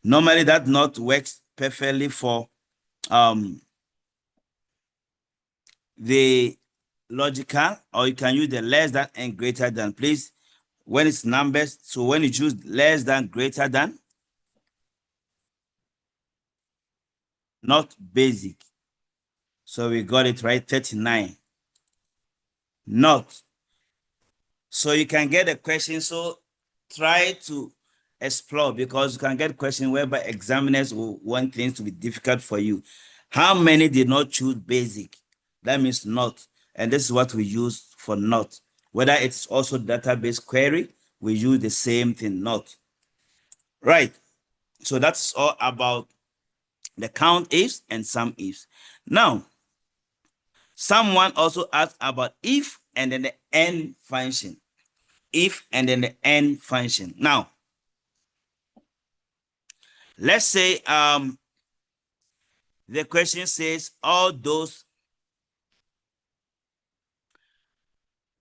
Normally that not works perfectly for the logical, or you can use the less than and greater than. Please, when it's numbers, so when you choose less than, greater than, not basic. So we got it right, 39. Not. So you can get a question, so try to explore, because you can get questions whereby examiners will want things to be difficult for you. How many did not choose basic? That means not. And this is what we use for not. Whether it's also database query, we use the same thing, not. Right. So that's all about the count ifs and sum ifs. Now, someone also asked about if and then the end function. If and then the end function. Now, let's say the question says all those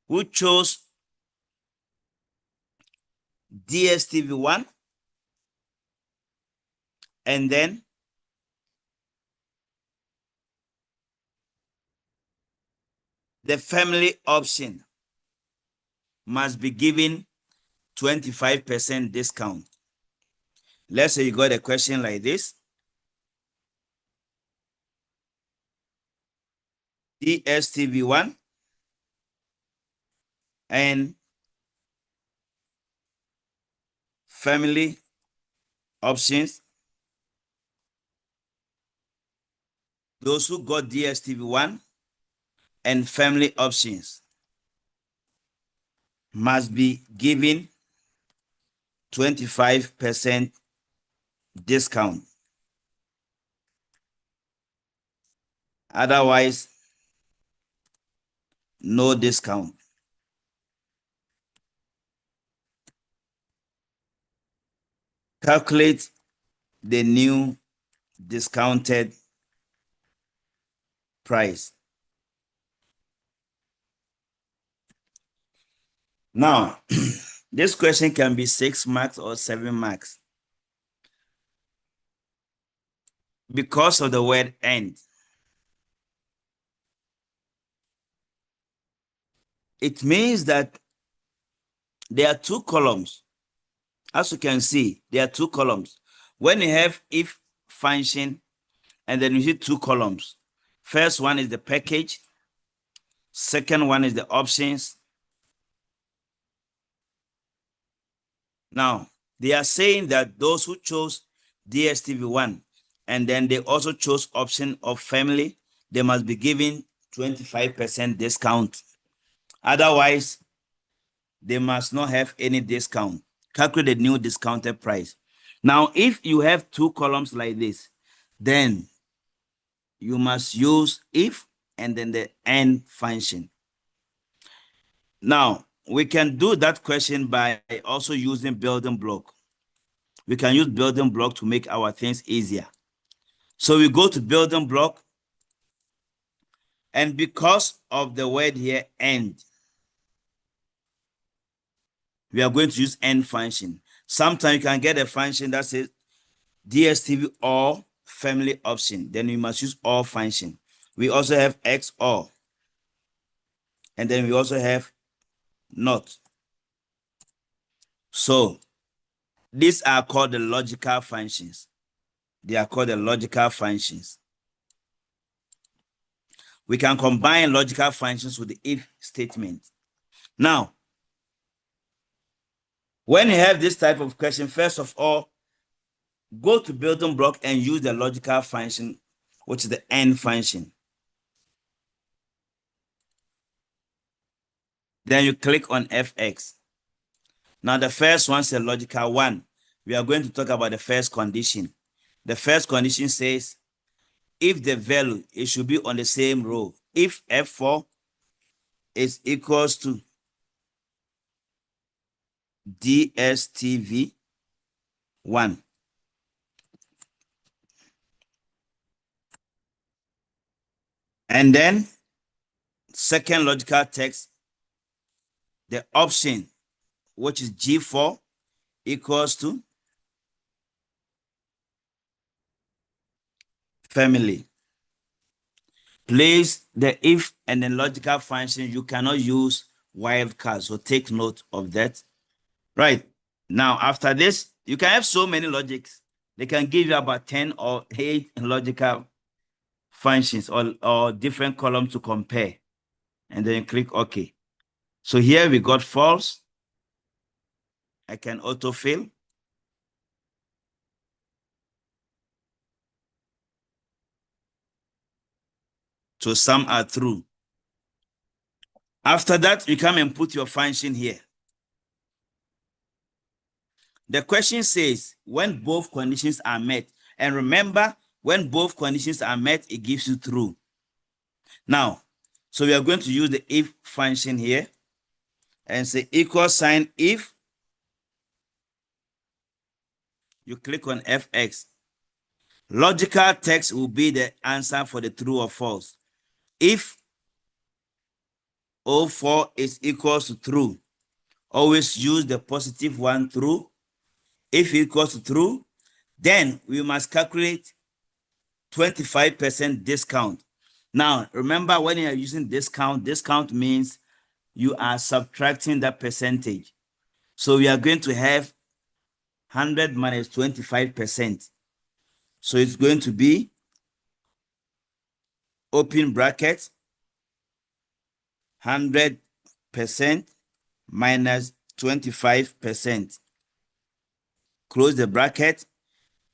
who chose DSTV1 and then the family option must be given 25% discount. Let's say you got a question like this. DSTV1 and family options. Those who got DSTV1 and family options must be given 25% discount. Otherwise, no discount. Calculate the new discounted price. Now, this question can be 6 marks or 7 marks because of the word and. It means that there are 2 columns. As you can see, there are 2 columns. When you have if function and then you see 2 columns, first one is the package, second one is the options. Now, they are saying that those who chose DSTV1 and then they also chose option of family, they must be given 25% discount. Otherwise, they must not have any discount. Calculate the new discounted price. Now, if you have 2 columns like this, then you must use if and then the and function. Now, we can do that question by also using building block. We can use building block to make our things easier. So we go to building block, and because of the word here end, we are going to use end function. Sometimes you can get a function that says DSTV or family option. Then we must use or function. We also have X or, and then we also have not. So these are called the logical functions. They are called the logical functions. We can combine logical functions with the if statement. Now, when you have this type of question, first of all, go to building block and use the logical function, which is the end function. Then you click on FX. Now the first one is a logical one. We are going to talk about the first condition. The first condition says, if the value, it should be on the same row. If F4 is equals to DSTV 1. And then second logical text, the option, which is G4 equals to family. Place the if and then logical function. You cannot use wildcard, so take note of that. Right. Now, after this, you can have so many logics. They can give you about 10 or 8 logical functions or different columns to compare. And then you click OK. So here we got false. I can autofill. So some are true. After that, you come and put your function here. The question says, when both conditions are met. And remember, when both conditions are met, it gives you true. Now, so we are going to use the if function here and say equal sign if. You click on FX. Logical text will be the answer for the true or false. If 04 is equals to true, always use the positive one true. If equals to true, then we must calculate 25% discount. Now, remember when you are using discount means you are subtracting that percentage. So we are going to have 100 minus 25%. So it's going to be open bracket 100% minus 25%. Close the bracket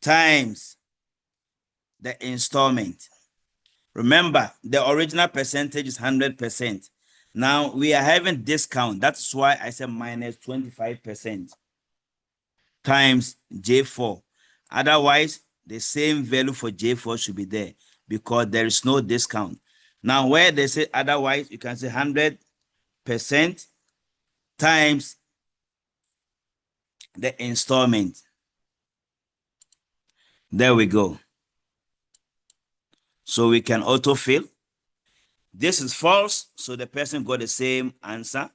times the installment. Remember, the original percentage is 100%. Now we are having discount. That's why I said minus 25% times J4. Otherwise, the same value for J4 should be there because there is no discount. Now, where they say otherwise, you can say 100% times the installment. There we go. So we can autofill. This is false, so the person got the same answer,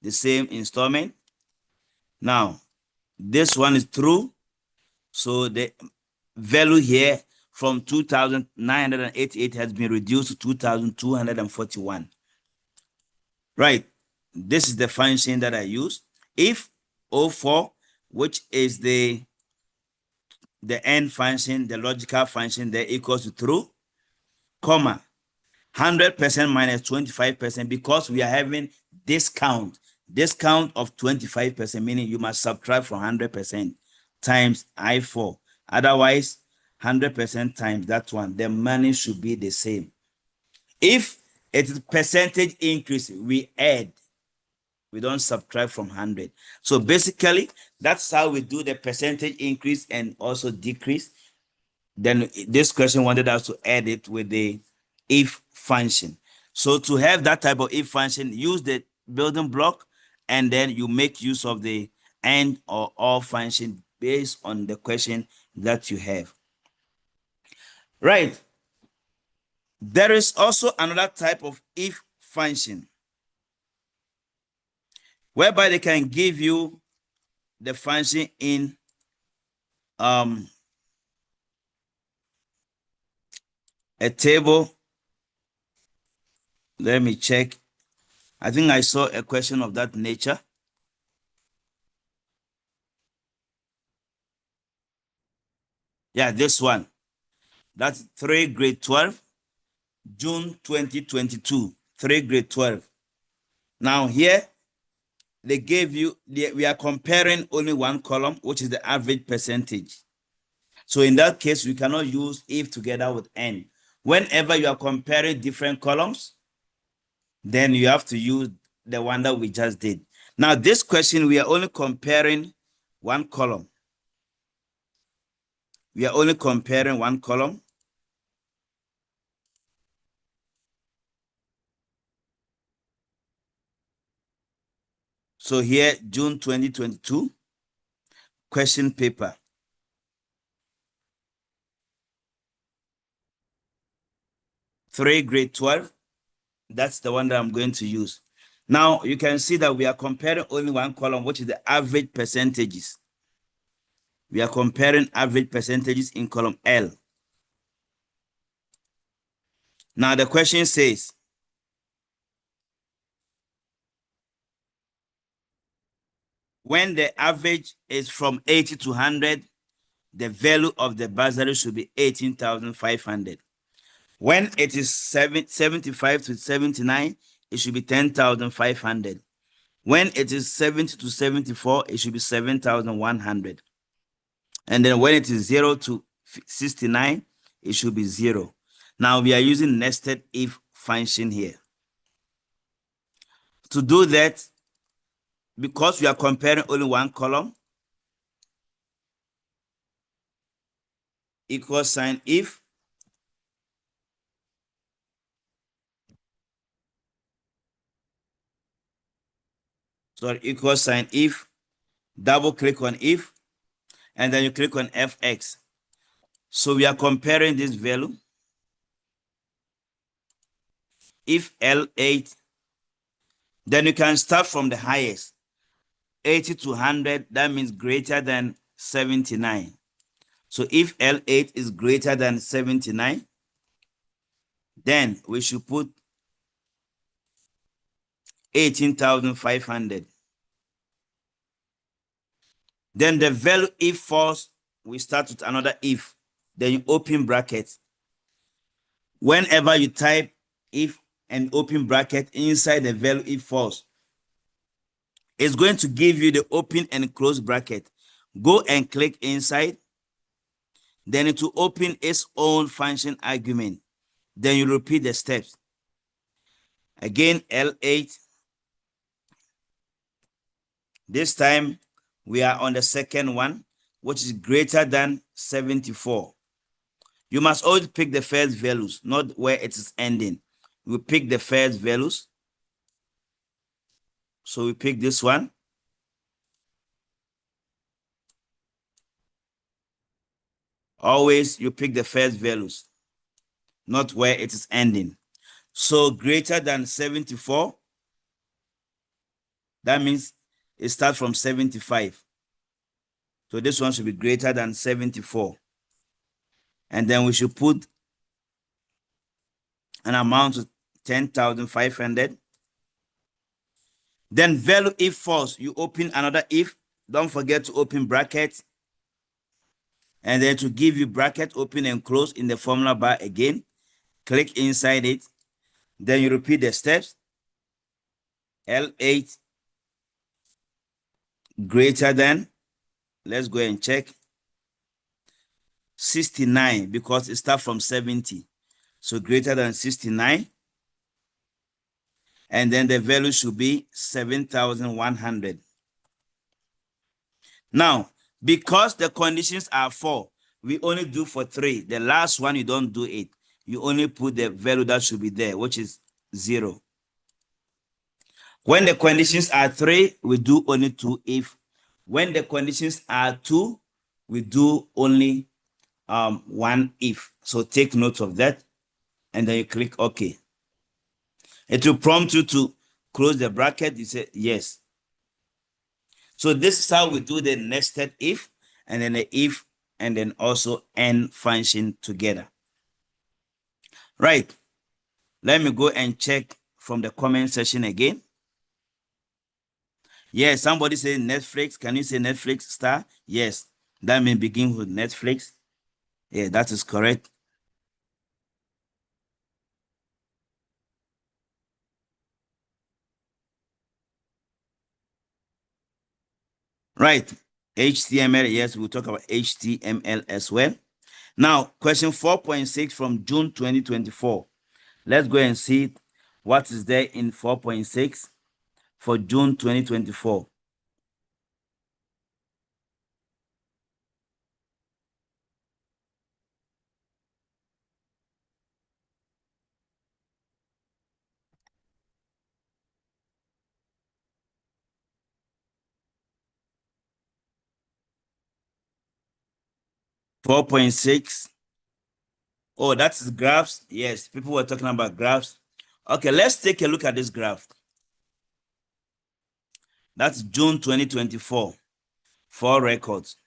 the same installment. Now, this one is true, so the value here from 2,988 has been reduced to 2,241. Right, this is the function that I use. If 04, which is the end function, the logical function there equals to true, comma, 100% minus 25% because we are having discount of 25%, meaning you must subtract from 100% times I4. Otherwise, 100% times that one, the money should be the same. If it is percentage increase, we add. We don't subtract from 100. So basically, that's how we do the percentage increase and also decrease. Then this question wanted us to add it with the if function. So to have that type of if function, use the building block and then you make use of the and or function based on the question that you have. Right. There is also another type of if function whereby they can give you the function in a table. Let me check. I think I saw a question of that nature. Yeah, this one. That's 3 grade 12, June 2022, 3 grade 12. Now here, they gave you, we are comparing only one column, which is the average percentage. So in that case, we cannot use if together with n. Whenever you are comparing different columns, then you have to use the one that we just did. Now this question, we are only comparing one column. We are only comparing one column. So here, June 2022, question paper. Grade 12. That's the one that I'm going to use. Now you can see that we are comparing only one column, which is the average percentages. We are comparing average percentages in column L. Now the question says, when the average is from 80 to 100, the value of the bursary should be 18,500. When it is 75 to 79, it should be 10,500. When it is 70 to 74, it should be 7,100. And then when it is 0 to 69, it should be 0. Now we are using nested if function here. To do that, because we are comparing only one column, equal sign if, sorry, equal sign if, double click on if, and then you click on fx. So we are comparing this value. If L8, then you can start from the highest. 80 to 100, that means greater than 79. So if L8 is greater than 79, then we should put 18,500. Then the value if false, we start with another if. Then you open bracket. Whenever you type if and open bracket inside the value if false, it's going to give you the open and close bracket. Go and click inside. Then it will open its own function argument. Then you repeat the steps. Again, L8. This time we are on the second one, which is greater than 74. You must always pick the first values, not where it is ending. We pick the first values. So we pick this one. Always you pick the first values, not where it is ending. So greater than 74, that means it starts from 75. So this one should be greater than 74. And then we should put an amount of 10,500. Then value if false, you open another if. Don't forget to open brackets. And then to give you bracket open and close in the formula bar again, click inside it. Then you repeat the steps. L8 greater than, let's go and check, 69, because it starts from 70. So greater than 69. And then the value should be 7,100. Now, because the conditions are 4, we only do for 3. The last one, you don't do it. You only put the value that should be there, which is 0. When the conditions are 3, we do only 2 if. When the conditions are 2, we do only one if. So take note of that, and then you click OK. It will prompt you to close the bracket. You say yes. So this is how we do the nested if, and then the if, and then also and function together. Right. Let me go and check from the comment section again. Yes, somebody say Netflix. Can you say Netflix star? Yes, that may begin with Netflix. Yeah, that is correct. Right. HTML. Yes, we'll talk about HTML as well. Now, question 4.6 from June 2024. Let's go and see what is there in 4.6 for June 2024. Four point six. Oh, that's graphs. Yes, people were talking about graphs. Okay, let's take a look at this graph. That's June 2024. 4 records.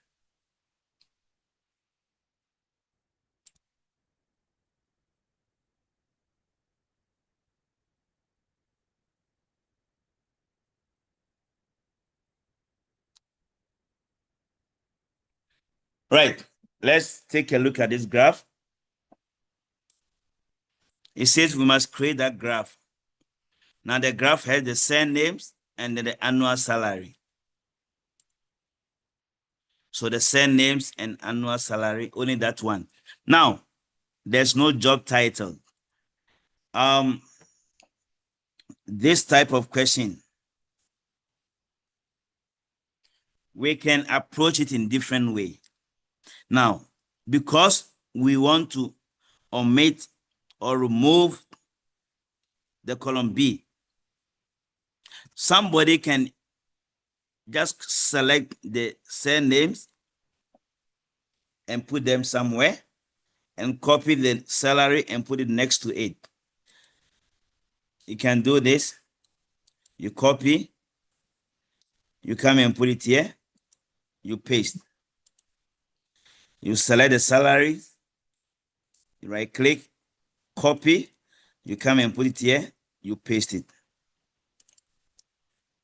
Right. Let's take a look at this graph. It says we must create that graph. Now the graph has the same names and then the annual salary. So the same names and annual salary, only that one. Now, there's no job title. This type of question, we can approach it in different way. Now, because we want to omit or remove the column B, somebody can just select the same names and put them somewhere and copy the salary and put it next to it. You can do this. You copy, you come and put it here, you paste. You select the salaries, you right click, copy, you come and put it here, you paste it.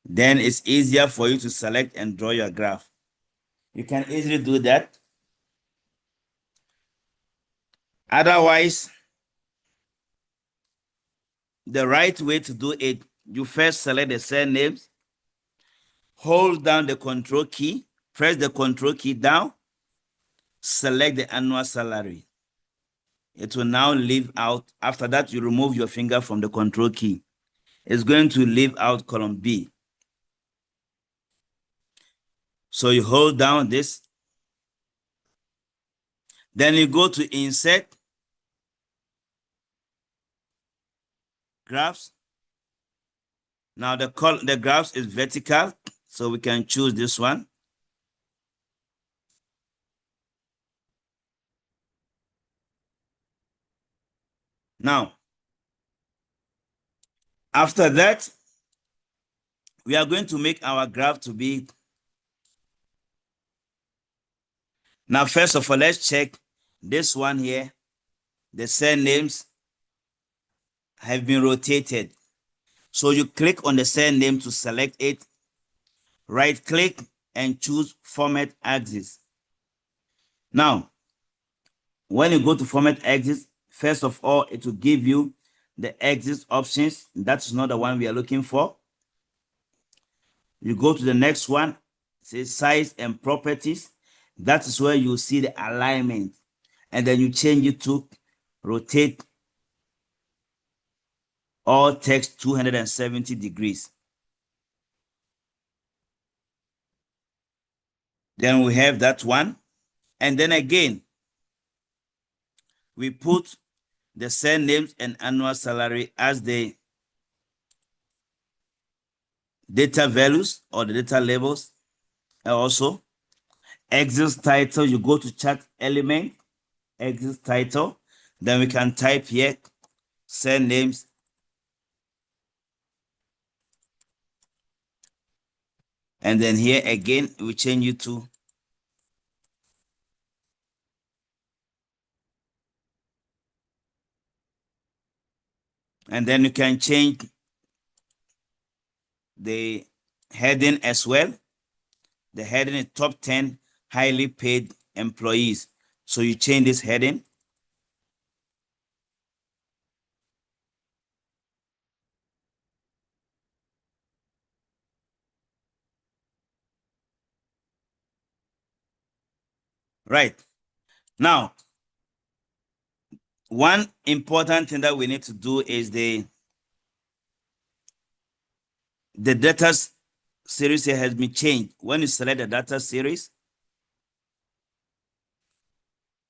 Then it's easier for you to select and draw your graph. You can easily do that. Otherwise, the right way to do it, you first select the cell names, hold down the control key, press the control key down, select the annual salary. It will now leave out. After that, you remove your finger from the control key. It's going to leave out column B. So you hold down this. Then you go to insert, graphs. Now the graphs is vertical, so we can choose this one. Now, after that, we are going to make our graph to be. Now, first of all, let's check this one here. The cell names have been rotated. So you click on the cell name to select it, right click and choose format axis. Now, when you go to format axis, first of all, it will give you the axis options. That's not the one we are looking for. You go to the next one, say size and properties. That is where you see the alignment. And then you change it to rotate all text 270 degrees. Then we have that one. And then again, we put the cell names and annual salary as the data values or the data labels. And also, axis title, you go to chart element exit title. Then we can type here cell names. And then here again, we change it to and then you can change the heading as well. The heading is top 10 highly paid employees. So you change this heading. Right. Now, one important thing that we need to do is the data series here has been changed. When you select the data series,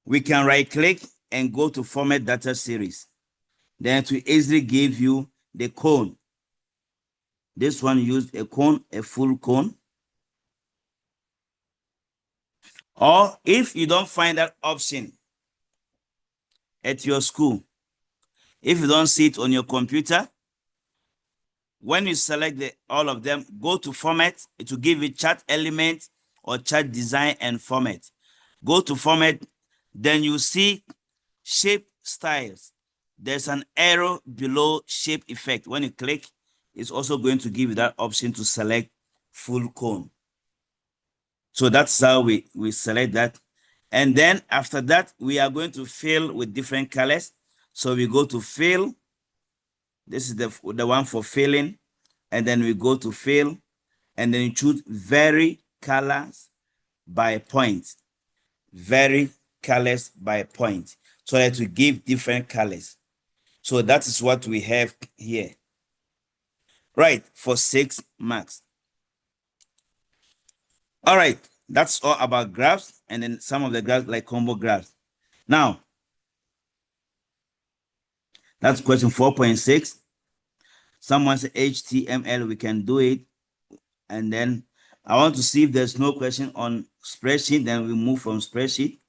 we can right click and go to format data series. Then to easily give you the cone. This one used a cone, a full cone. Or if you don't find that option at your school, if you don't see it on your computer, when you select all of them, go to format. It will give you chart element or chart design and format. Go to format, then you see shape styles. There's an arrow below shape effect. When you click, it's also going to give you that option to select full cone. So that's how we select that. And then after that, we are going to fill with different colors. So we go to fill. This is the one for filling. And then we go to fill. And then you choose vary colors by point. Vary colors by point. So that we give different colors. So that is what we have here. Right, for 6 marks. All right, that's all about graphs, and then some of the graphs like combo graphs. Now, that's question 4.6. Someone said HTML, we can do it. And then I want to see if there's no question on spreadsheet, then we move from spreadsheet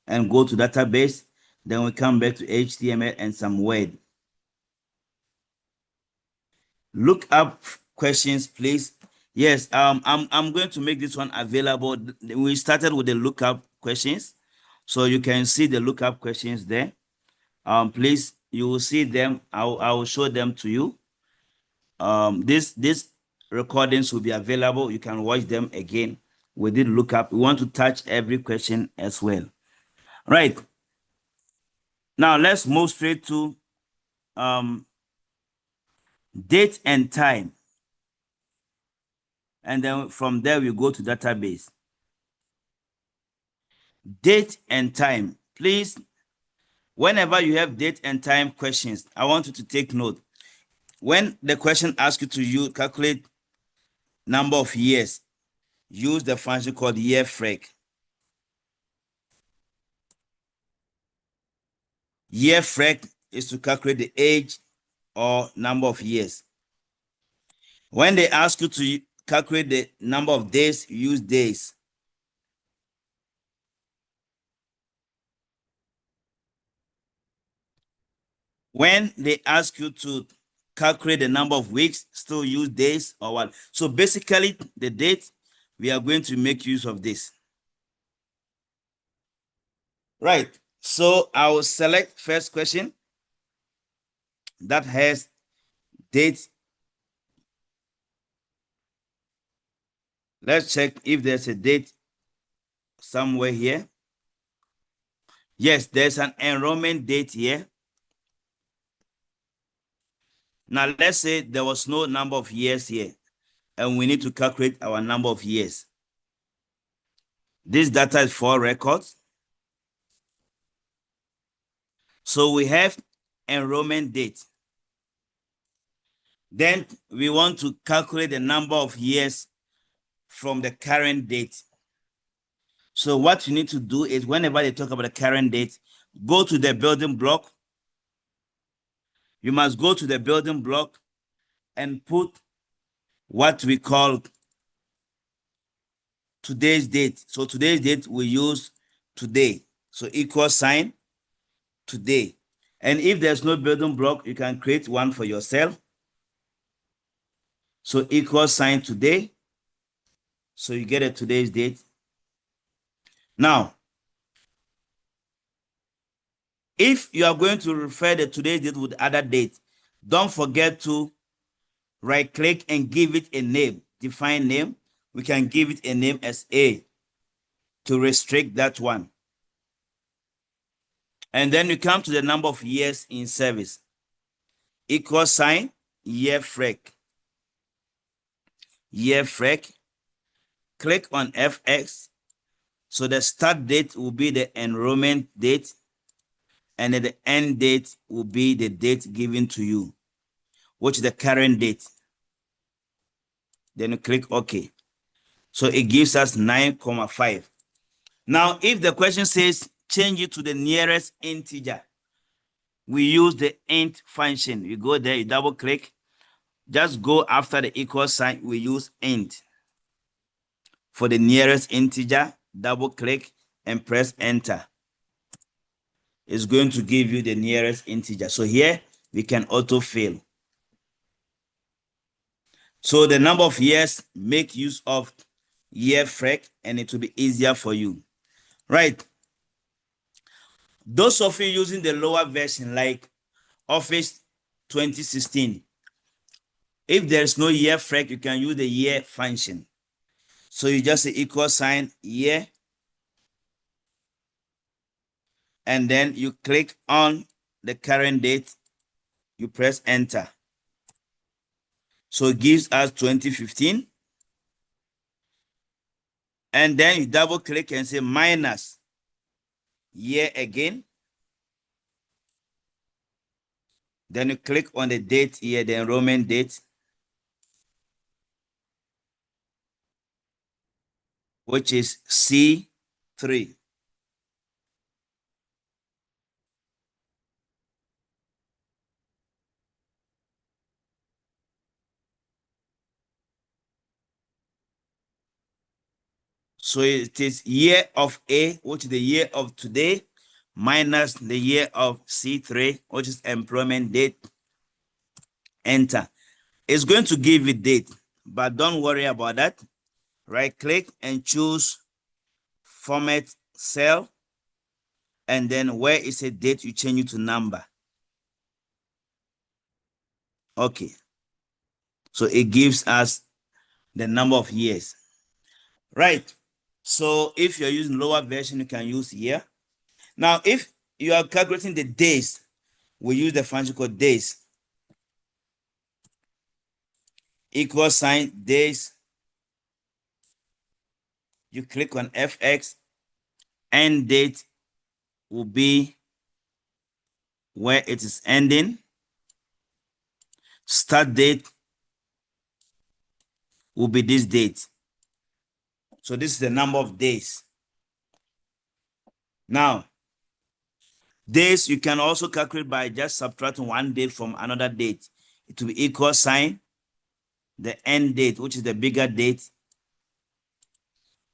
and go to database. Then we come back to HTML and some Word. Look up questions, please. Yes, I'm going to make this one available. We started with the lookup questions, so you can see the lookup questions there. Please, you will see them. I will show them to you. This recordings will be available. You can watch them again. We did lookup. We want to touch every question as well. Right. Now let's move straight to date and time. And then from there, we go to database. Date and time. Please, whenever you have date and time questions, I want you to take note. When the question asks you to calculate number of years, use the function called yearFrec. YearFrec is to calculate the age or number of years. When they ask you to calculate the number of days, use days. When they ask you to calculate the number of weeks, still use days or what. So basically, the date, we are going to make use of this. Right. So I will select first question that has date. Let's check if there's a date somewhere here. Yes, there's an enrollment date here. Now let's say there was no number of years here and we need to calculate our number of years. This data is for records. So we have enrollment date. Then we want to calculate the number of years from the current date. So what you need to do is whenever they talk about the current date, go to the building block. You must go to the building block and put what we call today's date. So today's date we use today. So equal sign today. And if there's no building block, you can create one for yourself. So equal sign today. So you get a today's date. Now, if you are going to refer the today's date with other date, don't forget to right click and give it a name, define name. We can give it a name as A to restrict that one. And then you come to the number of years in service. Equal sign, year frec. Year frec. Click on FX. So the start date will be the enrollment date, and then the end date will be the date given to you, which is the current date. Then you click OK. So it gives us 9,5. Now, if the question says change it to the nearest integer, we use the int function. You go there, you double click, just go after the equal sign, we use int. For the nearest integer, double click and press enter. It's going to give you the nearest integer. So here we can autofill. So the number of years, make use of year frec, and it will be easier for you. Right. Those of you using the lower version like Office 2016, if there's no year frec, you can use the year function. So you just say equal sign year, and then you click on the current date, you press enter. So it gives us 2015. And then you double click and say minus year again. Then you click on the date here, the enrollment date, which is C3. So it is year of A, which is the year of today, minus the year of C3, which is employment date. Enter. It's going to give you date, but don't worry about that. Right click and choose format cell. And then where is a date, you change it to number. Okay. So it gives us the number of years. Right. So if you're using lower version, you can use year. Now, if you are calculating the days, we use the function called days. Equal sign days. You click on FX. End date will be where it is ending. Start date will be this date. So this is the number of days. Now, days you can also calculate by just subtracting one date from another date. It will be equal sign, the end date, which is the bigger date,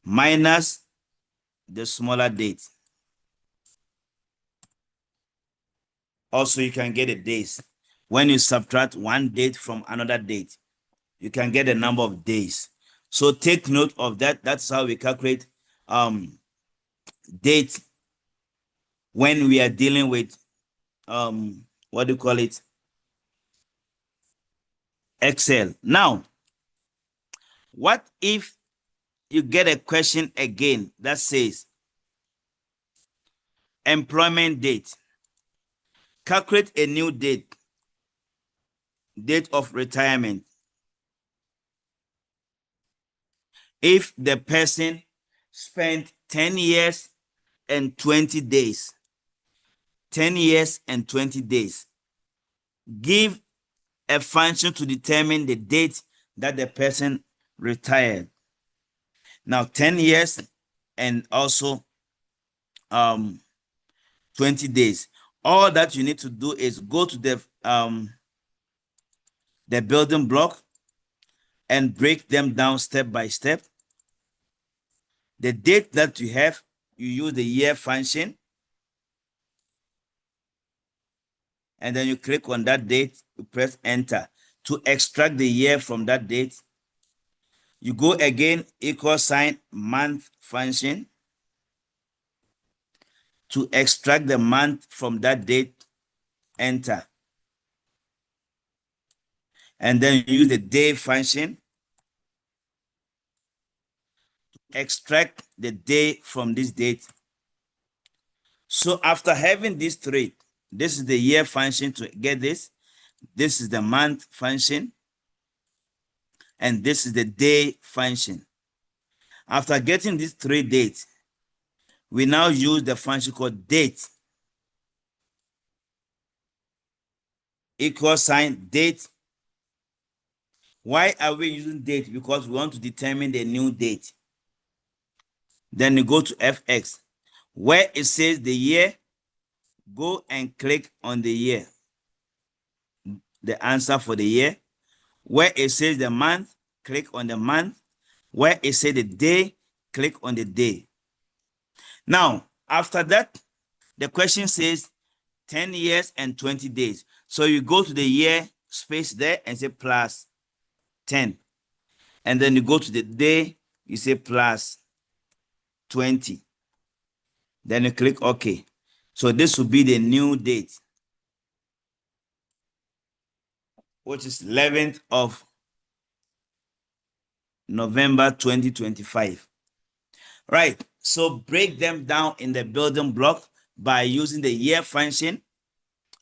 minus the smaller date. Also, you can get the days. When you subtract one date from another date, you can get the number of days. So take note of that. That's how we calculate date when we are dealing with what do you call it? Excel. Now, what if you get a question again that says employment date? Calculate a new date, date of retirement. If the person spent 10 years and 20 days, 10 years and 20 days, give a function to determine the date that the person retired. Now, 10 years and also 20 days. All that you need to do is go to the building block and break them down step by step. The date that you have, you use the year function. and then you click on that date, you press enter. To extract the year from that date, you go again, equal sign month function. To extract the month from that date, enter. And then use the day function. Extract the day from this date. So after having these three, this is the year function to get this. This is the month function. And this is the day function. After getting these three dates, we now use the function called date. Equal sign date. Why are we using date? Because we want to determine the new date. Then you go to FX. Where it says the year, go and click on the year. The answer for the year. Where it says the month, click on the month. Where it says the day, click on the day. Now, after that, the question says 10 years and 20 days. So you go to the year space there and say plus 10. And then you go to the day, you say plus 20. Then you click OK. So this will be the new date, which is 11th of November 2025. Right. So break them down in the building block by using the year function,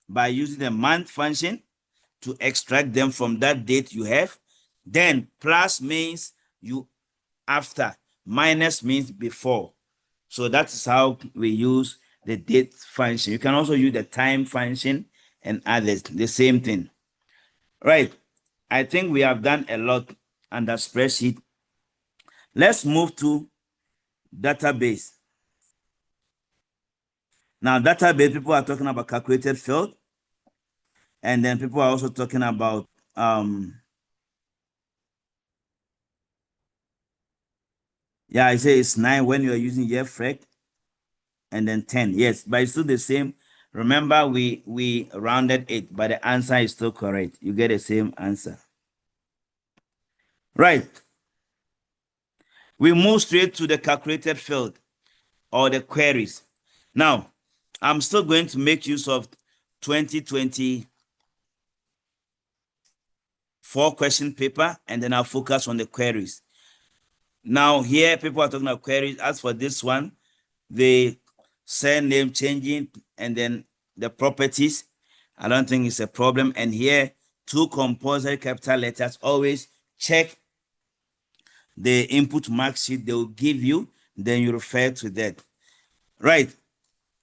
by using the month function to extract them from that date you have. Then plus means you after, minus means before. So that's how we use the date function. You can also use the time function and others, the same thing. Right. I think we have done a lot under spreadsheet. Let's move to database. Now, database, people are talking about calculated field. And then people are also talking about yeah, I say it's 9 when you're using year frec, and then 10. Yes, but it's still the same. Remember, we rounded it, but the answer is still correct. You get the same answer. Right. We move straight to the calculated field or the queries. Now, I'm still going to make use of 2024 question paper, and then I'll focus on the queries. Now, here people are talking about queries. As for this one, the surname changing and then the properties, I don't think it's a problem. And here, two compulsory capital letters, always check the input mark sheet they will give you, then you refer to that. Right.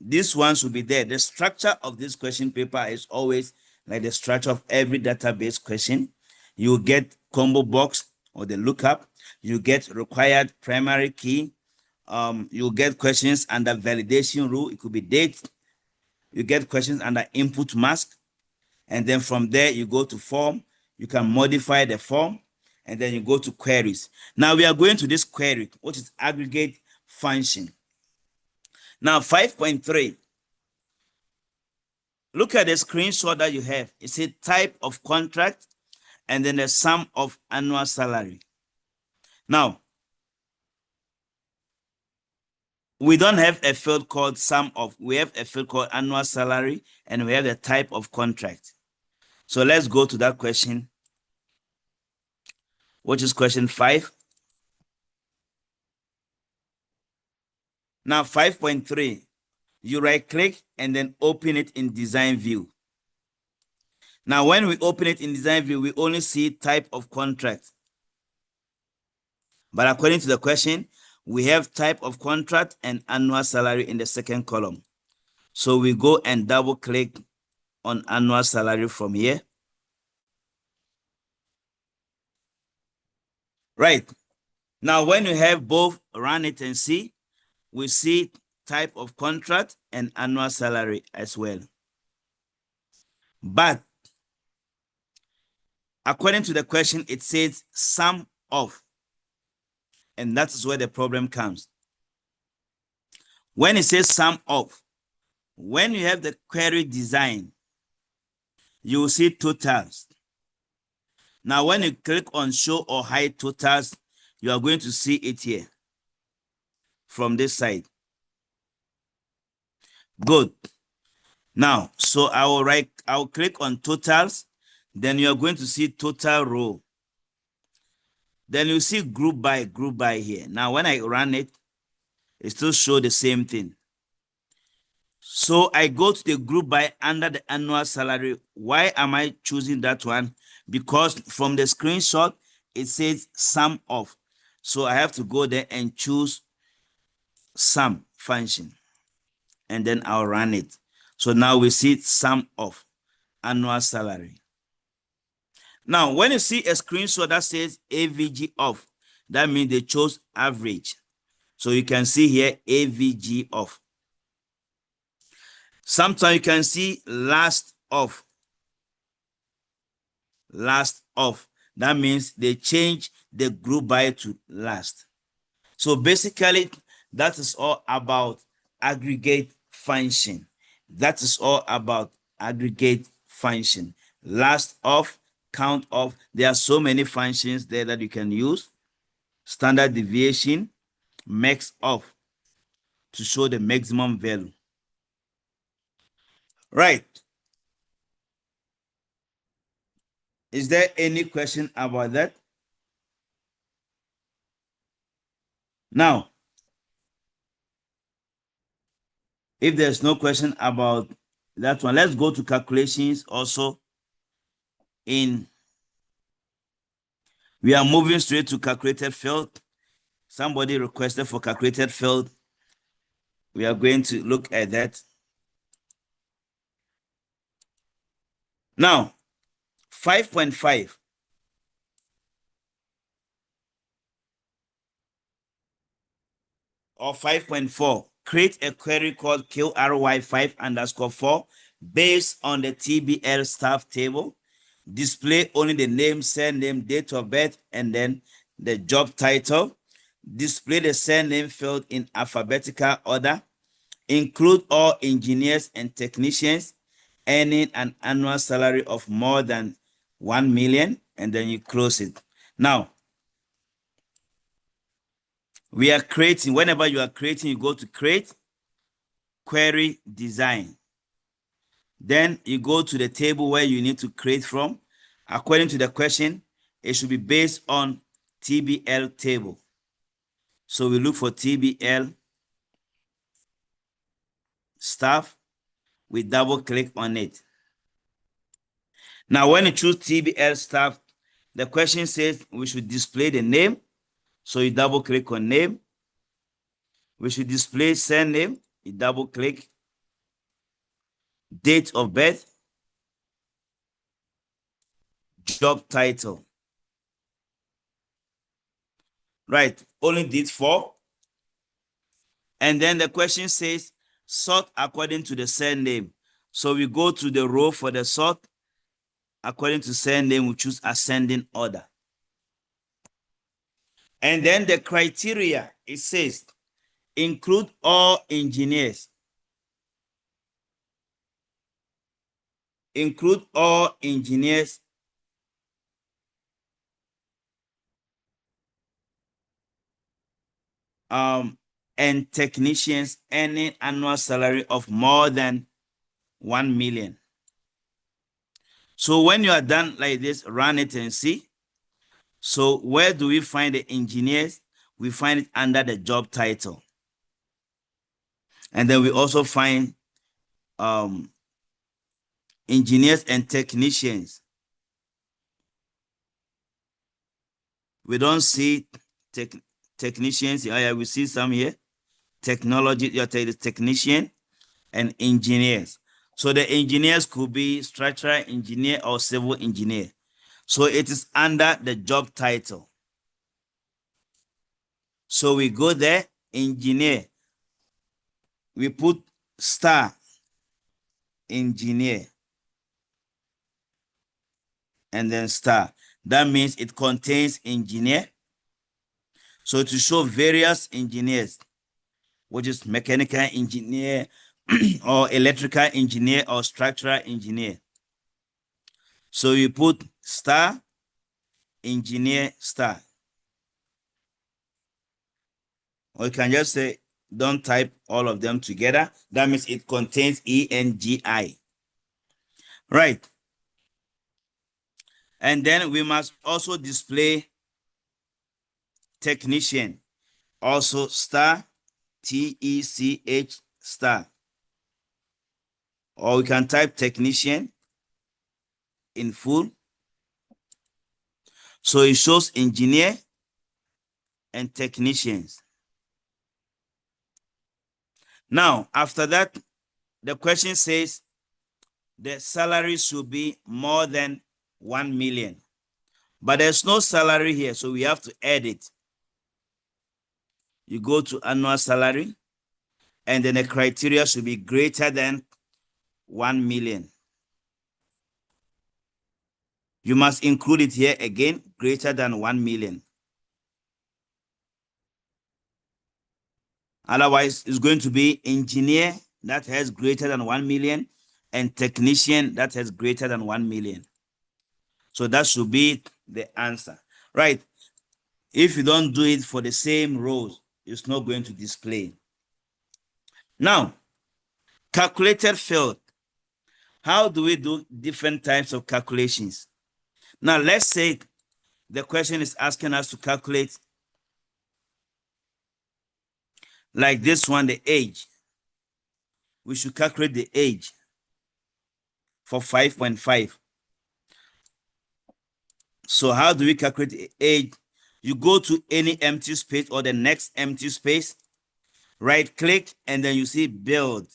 This one should be there. The structure of this question paper is always like the structure of every database question. You get combo box or the lookup. You get required primary key. You get questions under validation rule. It could be date. You get questions under input mask. And then from there, you go to form. You can modify the form. And then you go to queries. Now we are going to this query, which is aggregate function. Now 5.3. Look at the screenshot that you have. It's a type of contract and then the sum of annual salary. Now, we don't have a field called sum of, we have a field called annual salary, and we have the type of contract. So let's go to that question, which is question 5. Now 5.3, you right click and then open it in design view. Now when we open it in design view, we only see type of contract. But according to the question, we have type of contract and annual salary in the second column. So we go and double click on annual salary from here. Right. Now, when you have both run it and see, we see type of contract and annual salary as well. But according to the question, it says sum of. And that is where the problem comes. When it says sum of, when you have the query design, you will see totals. Now, when you click on show or hide totals, you are going to see it here from this side. Good. Now, so I'll click on totals, then you're going to see total row. Then you see group by here. Now, when I run it, it still shows the same thing. So I go to the group by under the annual salary. Why am I choosing that one? Because from the screenshot, it says sum of. So I have to go there and choose sum function. And then I'll run it. So now we see sum of annual salary. Now, when you see a screenshot that says AVG off, that means they chose average. So you can see here AVG off. Sometimes you can see last off. Last off. That means they change the group by to last. So basically, that is all about aggregate function. That is all about aggregate function. Last off, count off. There are so many functions there that you can use. Standard deviation, max off to show the maximum value. Right. Is there any question about that? Now, if there's no question about that one, let's go to calculations also. We are moving straight to calculated field. Somebody requested for calculated field. We are going to look at that. Now, 5.5 or 5.4, create a query called QRY5 underscore 4 based on the TBL staff table. Display only the name, surname, date of birth, and then the job title. Display the surname field in alphabetical order. Include all engineers and technicians earning an annual salary of more than 1 million, and then you close it. Now, we are creating, whenever you are creating, you go to create, query, design. Then you go to the table where you need to create from. According to the question, it should be based on TBL table. So we look for TBL staff. We double click on it. Now, when you choose TBL staff, the question says we should display the name. So you double click on name. We should display surname. You double click. Date of birth. Job title. Right, only did 4. And then the question says sort according to the surname. So we go to the row for the sort. According to surname, we choose ascending order. And then the criteria, it says include all engineers. Include all engineers and technicians earning annual salary of more than 1 million. So when you are done like this, run it and see. So where do we find the engineers? We find it under the job title. And then we also find engineers and technicians. We don't see technicians. Yeah, we see some here. Technology, technician and engineers. So the engineers could be structural engineer or civil engineer. So it is under the job title. So we go there, engineer. We put star engineer and then star. That means it contains engineer. So to show various engineers, which is mechanical engineer or electrical engineer or structural engineer. So you put star, engineer, star. Or you can just say, don't type all of them together. That means it contains ENGI. Right. And then we must also display technician. Also star, TECH star. Or we can type technician in full. So it shows engineer and technicians. Now, after that, the question says the salary should be more than 1 million. But there's no salary here, so we have to add it. You go to annual salary, and then the criteria should be greater than 1 million. You must include it here again, greater than 1 million. Otherwise, it's going to be engineer that has greater than 1 million and technician that has greater than 1 million. So that should be the answer, right? If you don't do it for the same rows, it's not going to display. Now, calculated field. How do we do different types of calculations? Now, let's say the question is asking us to calculate, like this one, the age. We should calculate the age for 5.5. So how do we calculate the age? You go to any empty space or the next empty space, right click, and then you see build.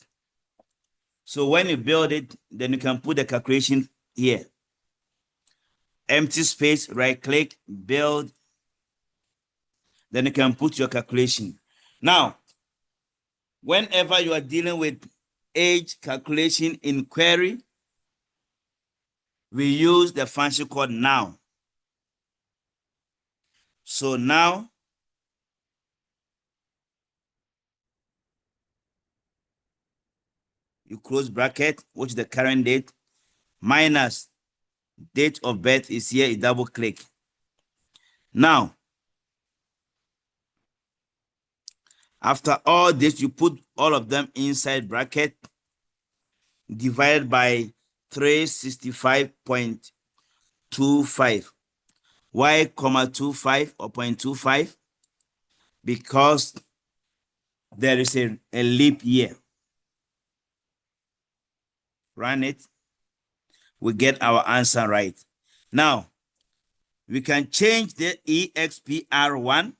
So when you build it, then you can put the calculation here. Empty space, right click, build, then you can put your calculation. Now, whenever you are dealing with age calculation in query, we use the function called now. So now, you close bracket, which is the current date, minus date of birth is here, you double click. Now, after all this, you put all of them inside bracket, divided by 365.25. Why comma 25 or 0.25? Because there is a leap year. Run it. We get our answer right. Now, we can change the EXPR1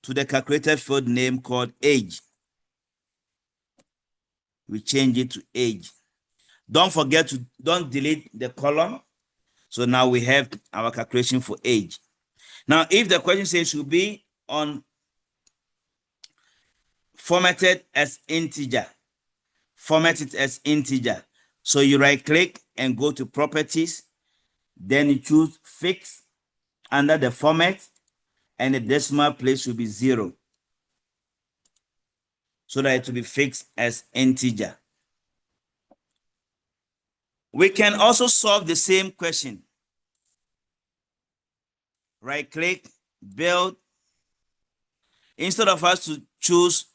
to the calculated field name called age. We change it to age. Don't forget to, don't delete the column. So now we have our calculation for age. Now, if the question says should be on formatted as integer, format it as integer. So you right click and go to properties, then you choose fix under the format, and the decimal place should be 0, so that it will be fixed as integer. We can also solve the same question. Right click, build. Instead of us to choose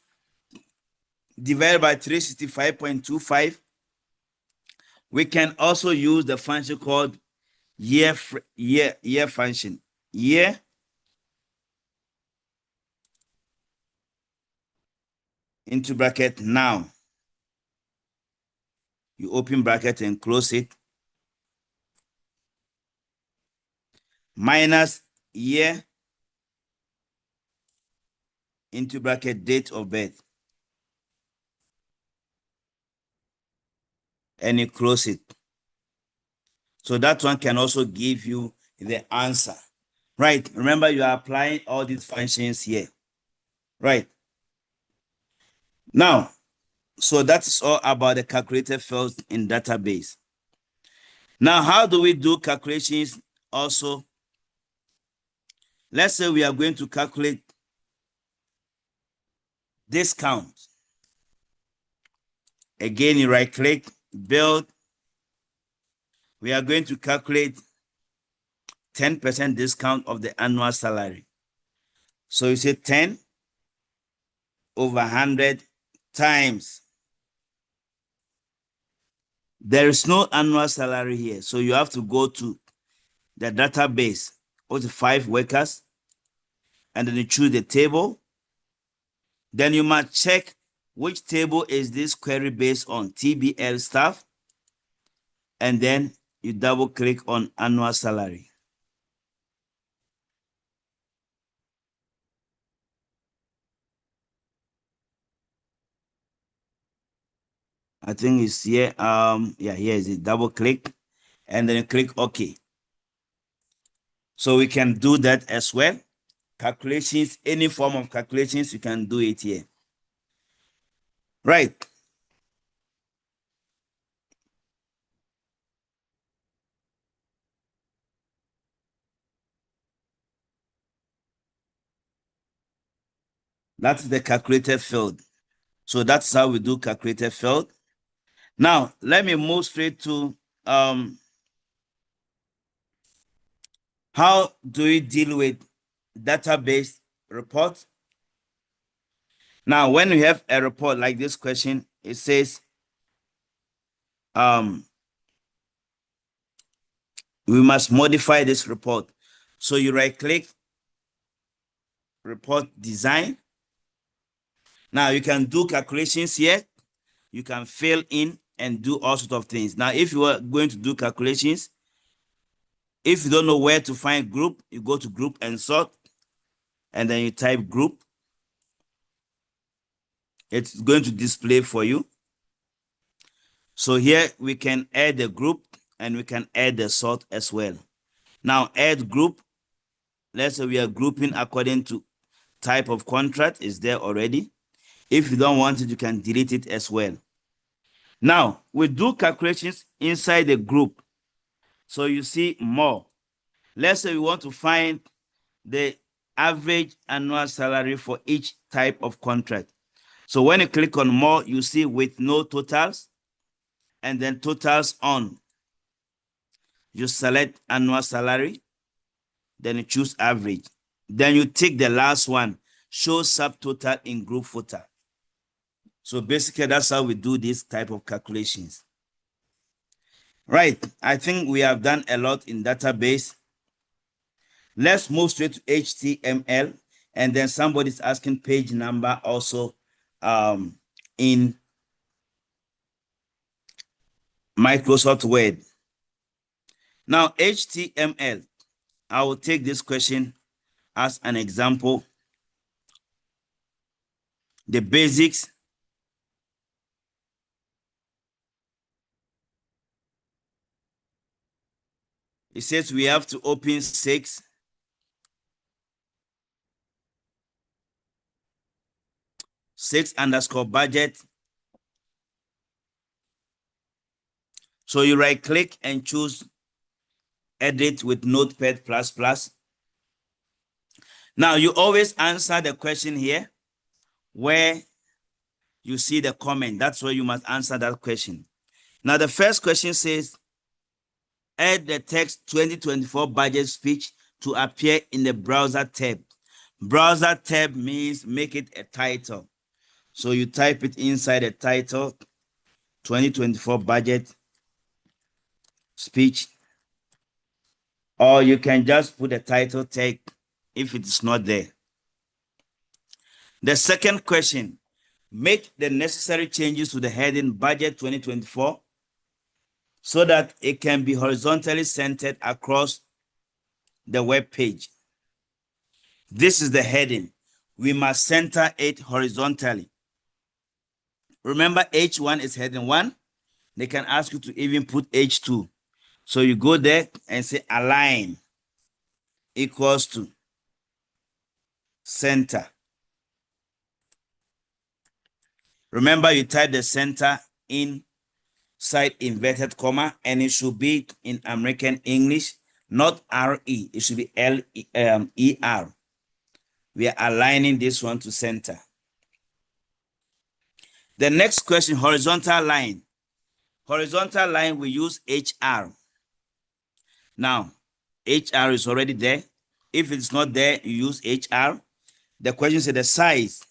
divided by 365.25, we can also use the function called year function. Year into bracket now. You open bracket and close it. Minus year into bracket date of birth. And you close it. So that one can also give you the answer. Right. Remember, you are applying all these functions here. Right. Now, so that's all about the calculated fields in database. Now, how do we do calculations also? Let's say we are going to calculate discount. Again, you right click, build, we are going to calculate 10% discount of the annual salary. So you say 10 over 100 times. There is no annual salary here. So you have to go to the database with the 5 workers, and then you choose the table. Then you must check which table is this query based on, TBL staff, and then you double click on annual salary. I think it's here. Yeah, here is it. Double click and then you click OK. So we can do that as well. Calculations, any form of calculations, you can do it here. Right. That's the calculated field. So that's how we do calculated field. Now, let me move straight to how do we deal with database report? Now, when we have a report like this question, it says we must modify this report. So you right click, report design. Now you can do calculations here. You can fill in and do all sorts of things. Now, if you are going to do calculations, if you don't know where to find group, you go to group and sort, and then you type group. It's going to display for you. So here we can add the group and we can add the sort as well. Now add group. Let's say we are grouping according to type of contract is there already. If you don't want it, you can delete it as well. Now we do calculations inside the group. So you see more. Let's say we want to find the average annual salary for each type of contract. So when you click on more, you see with no totals and then totals on. You select annual salary, then you choose average. Then you take the last one, show subtotal in group footer. So basically that's how we do this type of calculations. Right, I think we have done a lot in database. Let's move straight to HTML, and then somebody's asking page number also in Microsoft Word. Now, HTML, I will take this question as an example. The basics. It says we have to open 6 underscore budget. So you right click and choose edit with Notepad++. Now you always answer the question here where you see the comment. That's where you must answer that question. Now the first question says, add the text 2024 budget speech to appear in the browser tab. Browser tab means make it a title. So you type it inside the title, 2024 budget speech, or you can just put the title tag if it is not there. The second question, make the necessary changes to the heading budget 2024 so that it can be horizontally centered across the web page. This is the heading. We must center it horizontally. Remember, H1 is heading 1. They can ask you to even put H2. So you go there and say align equals to center. Remember, you type the center inside inverted comma, and it should be in American English, not RE. It should be LER. We are aligning this one to center. The next question, horizontal line. Horizontal line, we use HR. Now, HR is already there. If it's not there, you use HR. The question said the size,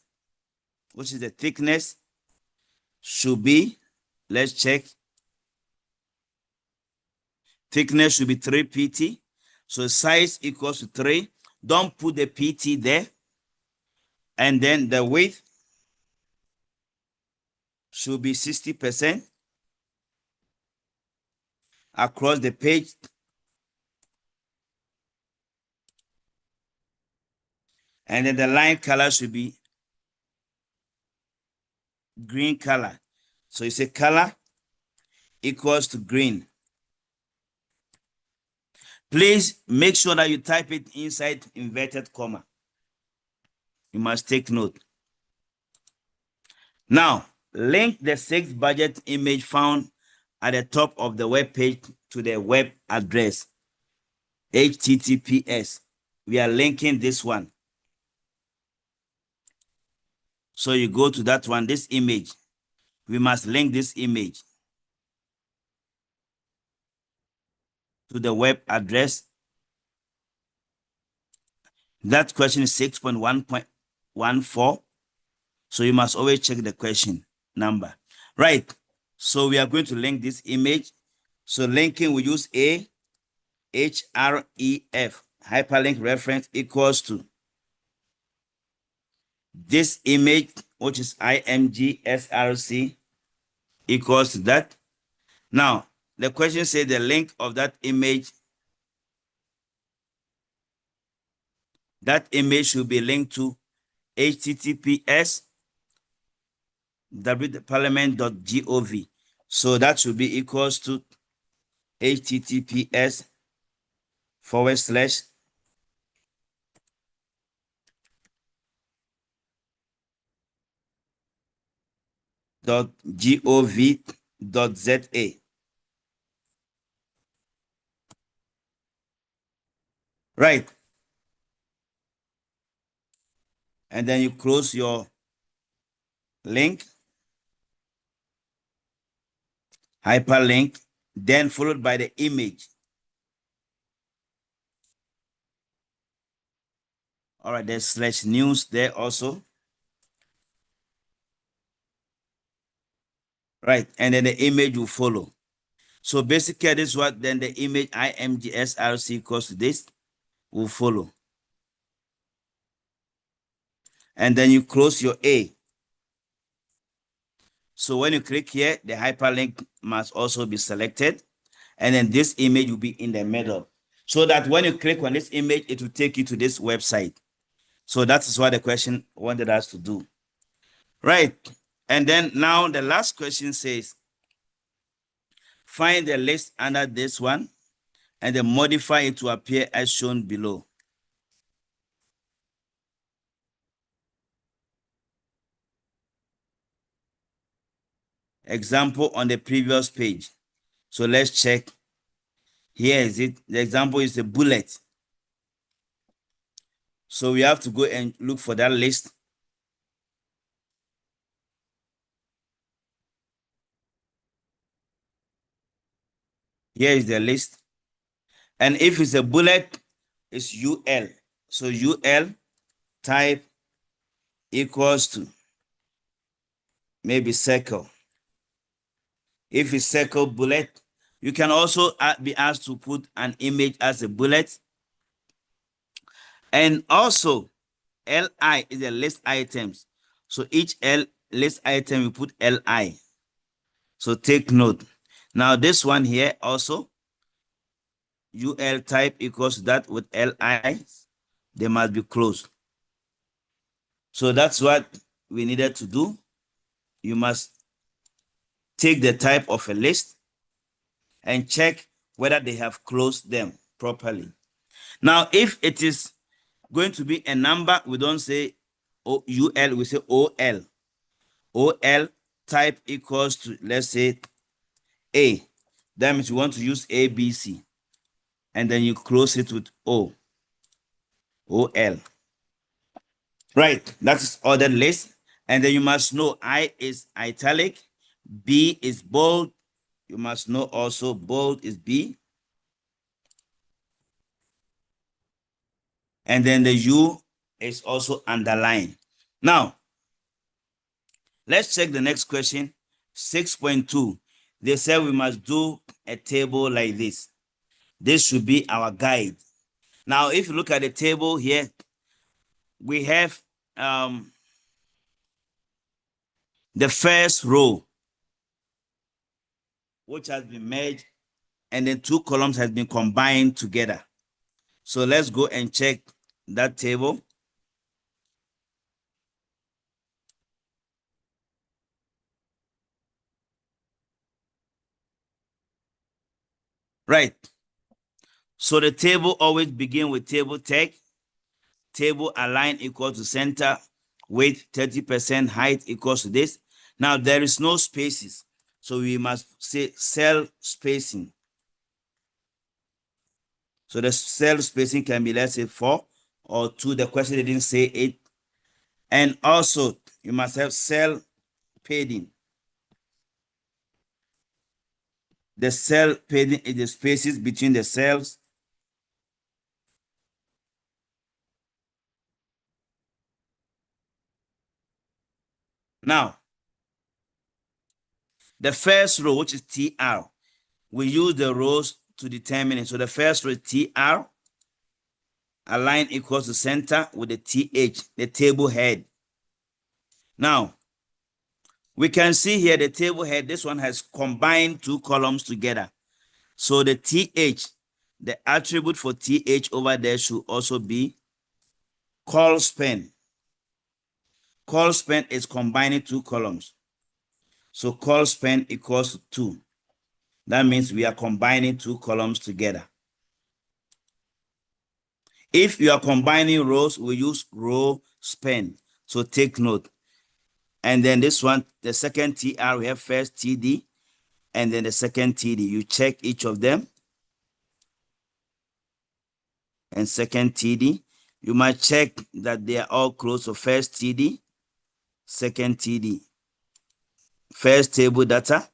which is the thickness, should be, let's check. Thickness should be 3 pt. So size equals to 3. Don't put the pt there. And then the width should be 60% across the page. And then the line color should be green color. So you say color equals to green. Please make sure that you type it inside inverted comma. You must take note. Now, link the 6 budget image found at the top of the web page to the web address. HTTPS. We are linking this one. So you go to that one, this image. We must link this image to the web address. That question is 6.1.14. So you must always check the question number. Right. So we are going to link this image. So linking, we use a href, hyperlink reference equals to this image, which is img src equals to that. Now, the question says the link of that image should be linked to https www.parliament.gov. So that should be equals to https / .gov.za. Right. And then you close your link, hyperlink, then followed by the image. All right, there's /news there also. Right, and then the image will follow. So basically, this is what then the image imgsrc equals to this will follow. And then you close your A. So when you click here, the hyperlink must also be selected. And then this image will be in the middle. So that when you click on this image, it will take you to this website. So that is what the question wanted us to do. Right. And then now the last question says, find the list under this one and then modify it to appear as shown below. Example on the previous page. So let's check. Here is it. The example is the bullet. So we have to go and look for that list. Here is the list. And if it's a bullet, it's UL. So UL type equals to maybe circle. If it's circle bullet, you can also be asked to put an image as a bullet. And also, LI is a list items. So each list item you put LI. So take note. Now this one here also, UL type equals to that with LI. They must be closed. So that's what we needed to do. You must take the type of a list and check whether they have closed them properly. Now, if it is going to be a number, we don't say UL, we say OL. OL type equals to, let's say, A. That means you want to use ABC. And then you close it with O. OL. Right, that's ordered list. And then you must know I is italic, B is bold. You must know also bold is B. and then the U is also underlined. Now, let's check the next question. 6.2. They said we must do a table like this. This should be our guide. Now, if you look at the table here, we have the first row, which has been merged, and then two columns has been combined together. So let's go and check that table. Right. So the table always begin with table tag. Table align equal to center, width 30%, height equals to this. Now there is no spaces, so we must say cell spacing. So the cell spacing can be, let's say 4 or 2. The question didn't say it. And also you must have cell padding. The cell padding is the spaces between the cells. Now, the first row, which is TR, we use the rows to determine it. So the first row is TR, align equals to center with the TH, the table head. Now, we can see here the table head, this one has combined two columns together. So the TH, the attribute for TH over there should also be call span. Call span is combining two columns. So call span equals to 2. That means we are combining two columns together. If you are combining rows, we use row span. So take note. And then this one, the second TR, we have first TD, and then the second TD. You check each of them. And second TD. You might check that they are all close. So first TD, second TD. First table data,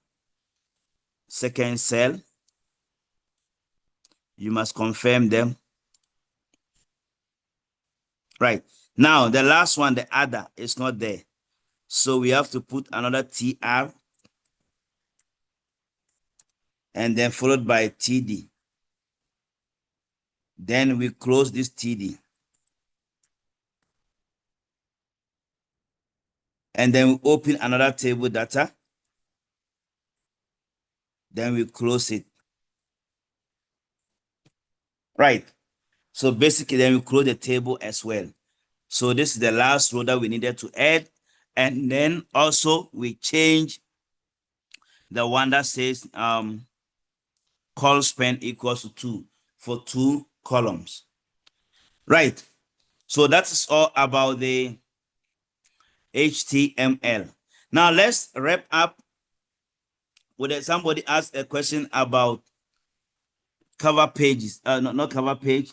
second cell. You must confirm them. Right. Now, the last one, the other, is not there. So we have to put another TR and then followed by TD. Then we close this TD. And then we open another table data. Then we close it. Right. So basically, then we close the table as well. So this is the last row that we needed to add. And then also we change the one that says call span equals to 2 for 2 columns. Right. So that's all about the HTML. Now let's wrap up with somebody asked a question about cover pages. No, not cover page.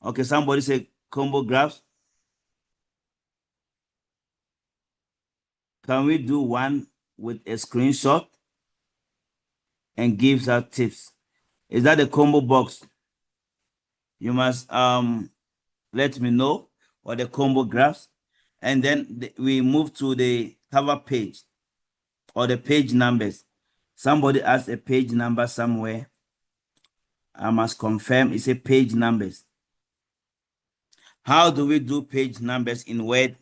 Okay, somebody said combo graphs. Can we do one with a screenshot and gives us tips? Is that the combo box? You must let me know, or the combo graphs. And then we move to the cover page or the page numbers. Somebody asked a page number somewhere. I must confirm it's a page numbers. How do we do page numbers in Word?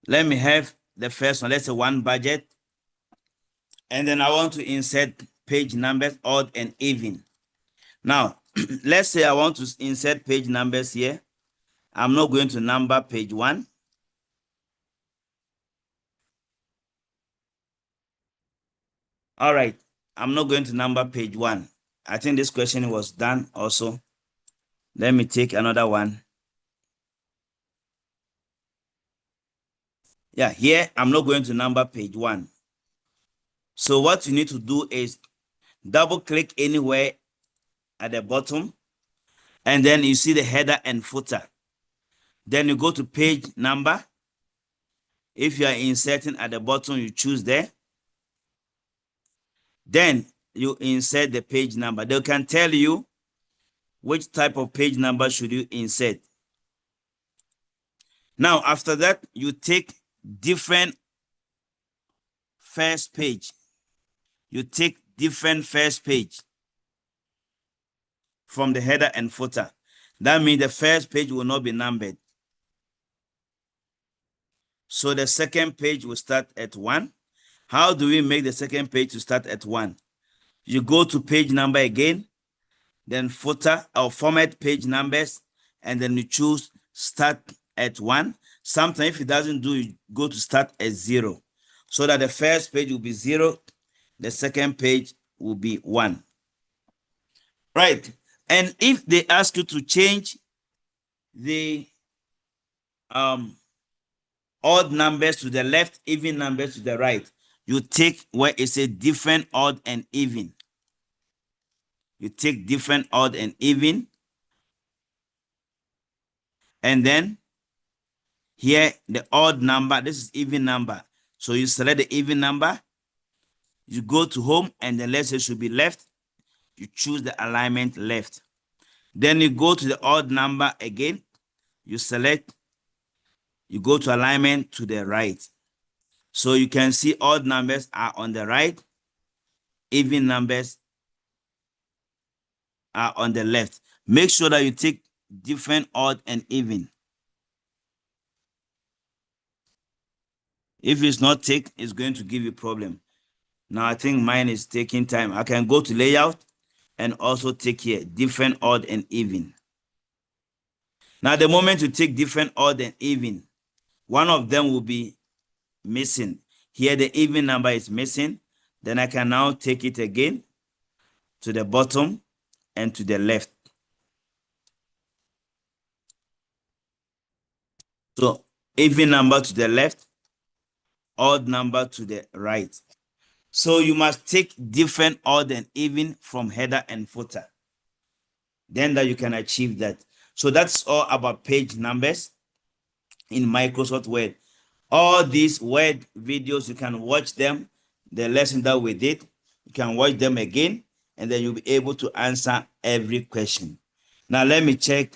Let me have the first one. Let's say one budget. And then I want to insert page numbers, odd and even. Now, let's say I want to insert page numbers here. I'm not going to number page 1. All right. I'm not going to number page 1. I think this question was done also. Let me take another one. Yeah, here I'm not going to number page 1. So what you need to do is double click anywhere at the bottom, and then you see the header and footer. Then you go to page number. If you are inserting at the bottom, you choose there. Then you insert the page number. They can tell you which type of page number should you insert. Now, after that, you take different first page. You take different first page from the header and footer. That means the first page will not be numbered. So the second page will start at 1. How do we make the second page to start at 1? You go to page number again, then footer or format page numbers, and then you choose start at 1. Sometimes if it doesn't do, you go to start at 0, so that the first page will be 0, the second page will be 1. Right. And if they ask you to change the odd numbers to the left, even numbers to the right, you take where it says different, odd, and even. You take different, odd, and even. And then here, the odd number, this is even number. So you select the even number, you go to home, and then let's say it should be left. You choose the alignment left. Then you go to the odd number again, you select, you go to alignment to the right. So you can see odd numbers are on the right, even numbers are on the left. Make sure that you take different, odd, and even. If it's not take, it's going to give you problem. Now I think mine is taking time. I can go to layout and also take here different, odd, and even. Now the moment you take different, odd, and even, one of them will be missing. Here the even number is missing. Then I can now take it again to the bottom and to the left. So even number to the left, odd number to the right. So you must take different, odd, and even from header and footer. Then that you can achieve that. So that's all about page numbers in Microsoft Word. All these Word videos, you can watch them, the lesson that we did, you can watch them again, and then you'll be able to answer every question. Now let me check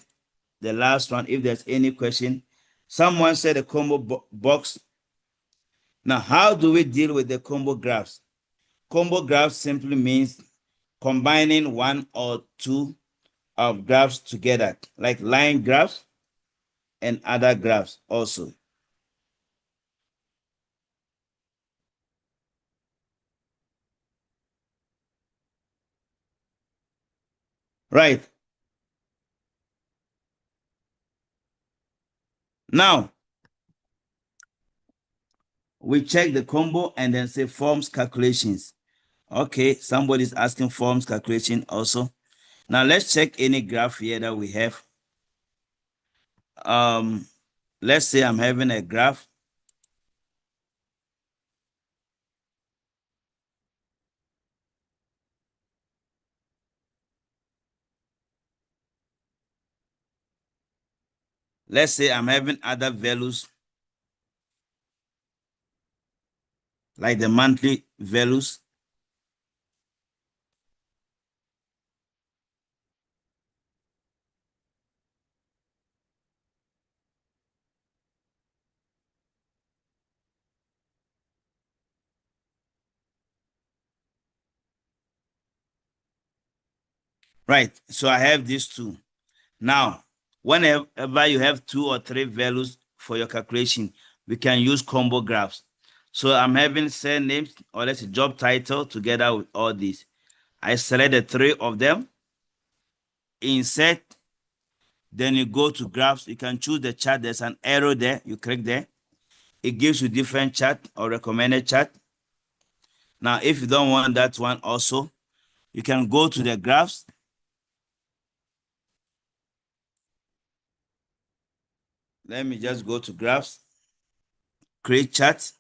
the last one, if there's any question. Someone said a combo box. Now, how do we deal with the combo graphs? Combo graphs simply means combining one or two of graphs together, like line graphs and other graphs also. Right. Now, we check the combo and then say forms calculations. Okay, somebody's asking forms calculation also. Now let's check any graph here that we have. Let's say I'm having a graph. Let's say I'm having other values like the monthly values. Right, so I have these two. Now, whenever you have 2 or 3 values for your calculation, we can use combo graphs. So I'm having surnames, or let's say job title, together with all these. I select the 3 of them, insert, then you go to graphs. You can choose the chart. There's an arrow there. You click there. It gives you different chart or recommended chart. Now, if you don't want that one also, you can go to the graphs. Let me just go to graphs, create chart,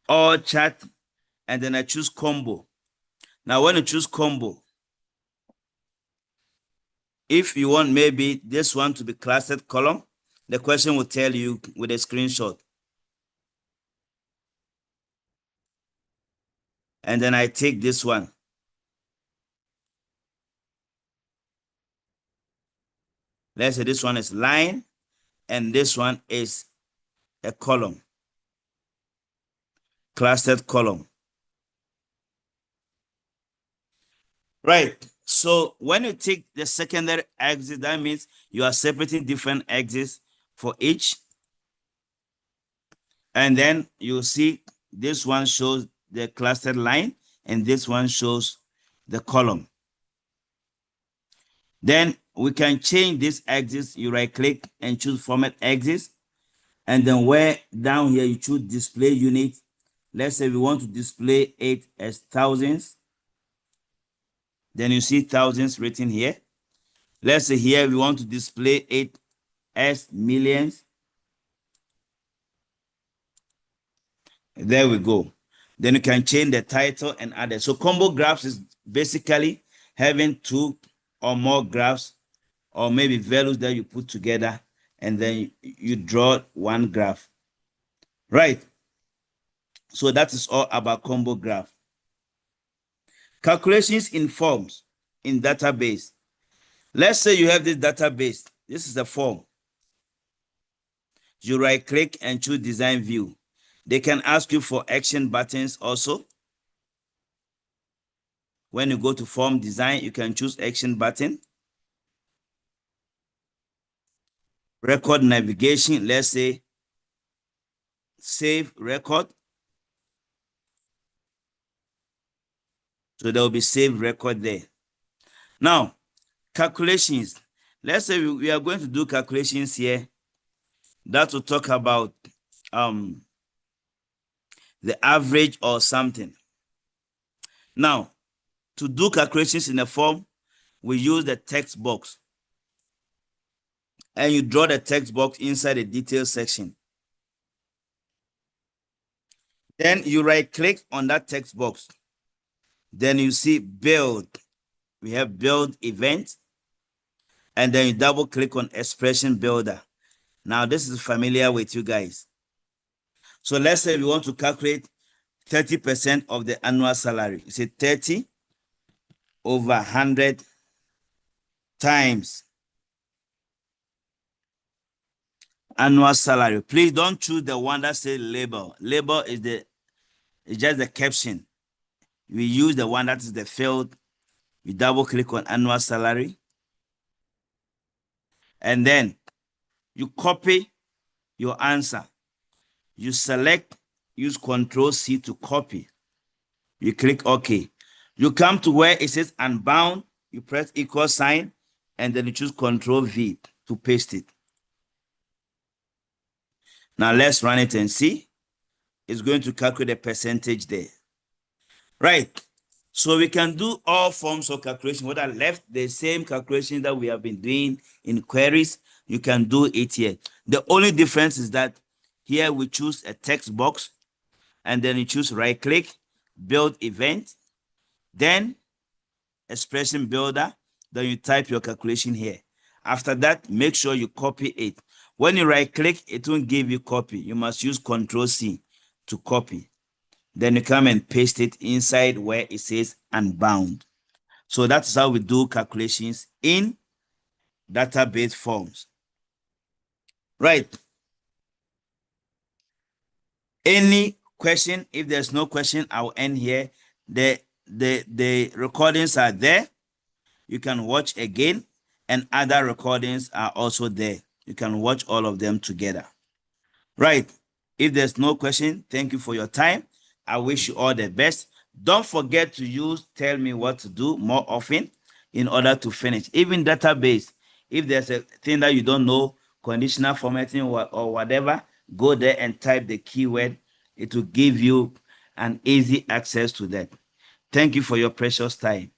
all chart, and then I choose combo. Now, when you choose combo, if you want maybe this one to be clustered column, the question will tell you with a screenshot. And then I take this one. Let's say this one is line and this one is a column, clustered column. Right. So when you take the secondary axis, that means you are separating different axes for each. And then you see this one shows the clustered line and this one shows the column. Then we can change this axis. You right click and choose format axis. And then where down here you choose display unit. Let's say we want to display it as thousands. Then you see thousands written here. Let's say here we want to display it as millions. There we go. Then you can change the title and add it. So combo graphs is basically having two or more graphs or maybe values that you put together and then you draw one graph. Right. So that is all about combo graph. Calculations in forms in database. Let's say you have this database. This is the form. You right click and choose design view. They can ask you for action buttons also. When you go to form design, you can choose action button. Record navigation, let's say save record. So there will be save record there. Now, calculations. Let's say we are going to do calculations here. That will talk about the average or something. Now, to do calculations in a form, we use the text box. And you draw the text box inside the details section. Then you right click on that text box. Then you see build. We have build event. And then you double click on expression builder. Now this is familiar with you guys. So let's say we want to calculate 30% of the annual salary. You say 30 over 100 times annual salary. Please don't choose the one that says label. Label is just the caption. We use the one that is the field. We double click on annual salary. And then you copy your answer. You select, use Control C to copy. You click OK. You come to where it says unbound. You press equal sign, and then you choose Control V to paste it. Now let's run it and see. It's going to calculate the percentage there. Right. So we can do all forms of calculation. What I left, the same calculation that we have been doing in queries, you can do it here. The only difference is that here we choose a text box, and then you choose right click, build event, then expression builder, then you type your calculation here. After that, make sure you copy it. When you right click, it won't give you copy. You must use Control C to copy. Then you come and paste it inside where it says unbound. So that's how we do calculations in database forms. Right. Any question? If there's no question, I'll end here. The recordings are there. You can watch again, and other recordings are also there. You can watch all of them together. Right. If there's no question, thank you for your time. I wish you all the best. Don't forget to use tell me what to do more often in order to finish. Even database, if there's a thing that you don't know, conditional formatting or whatever, go there and type the keyword. It will give you an easy access to that. Thank you for your precious time.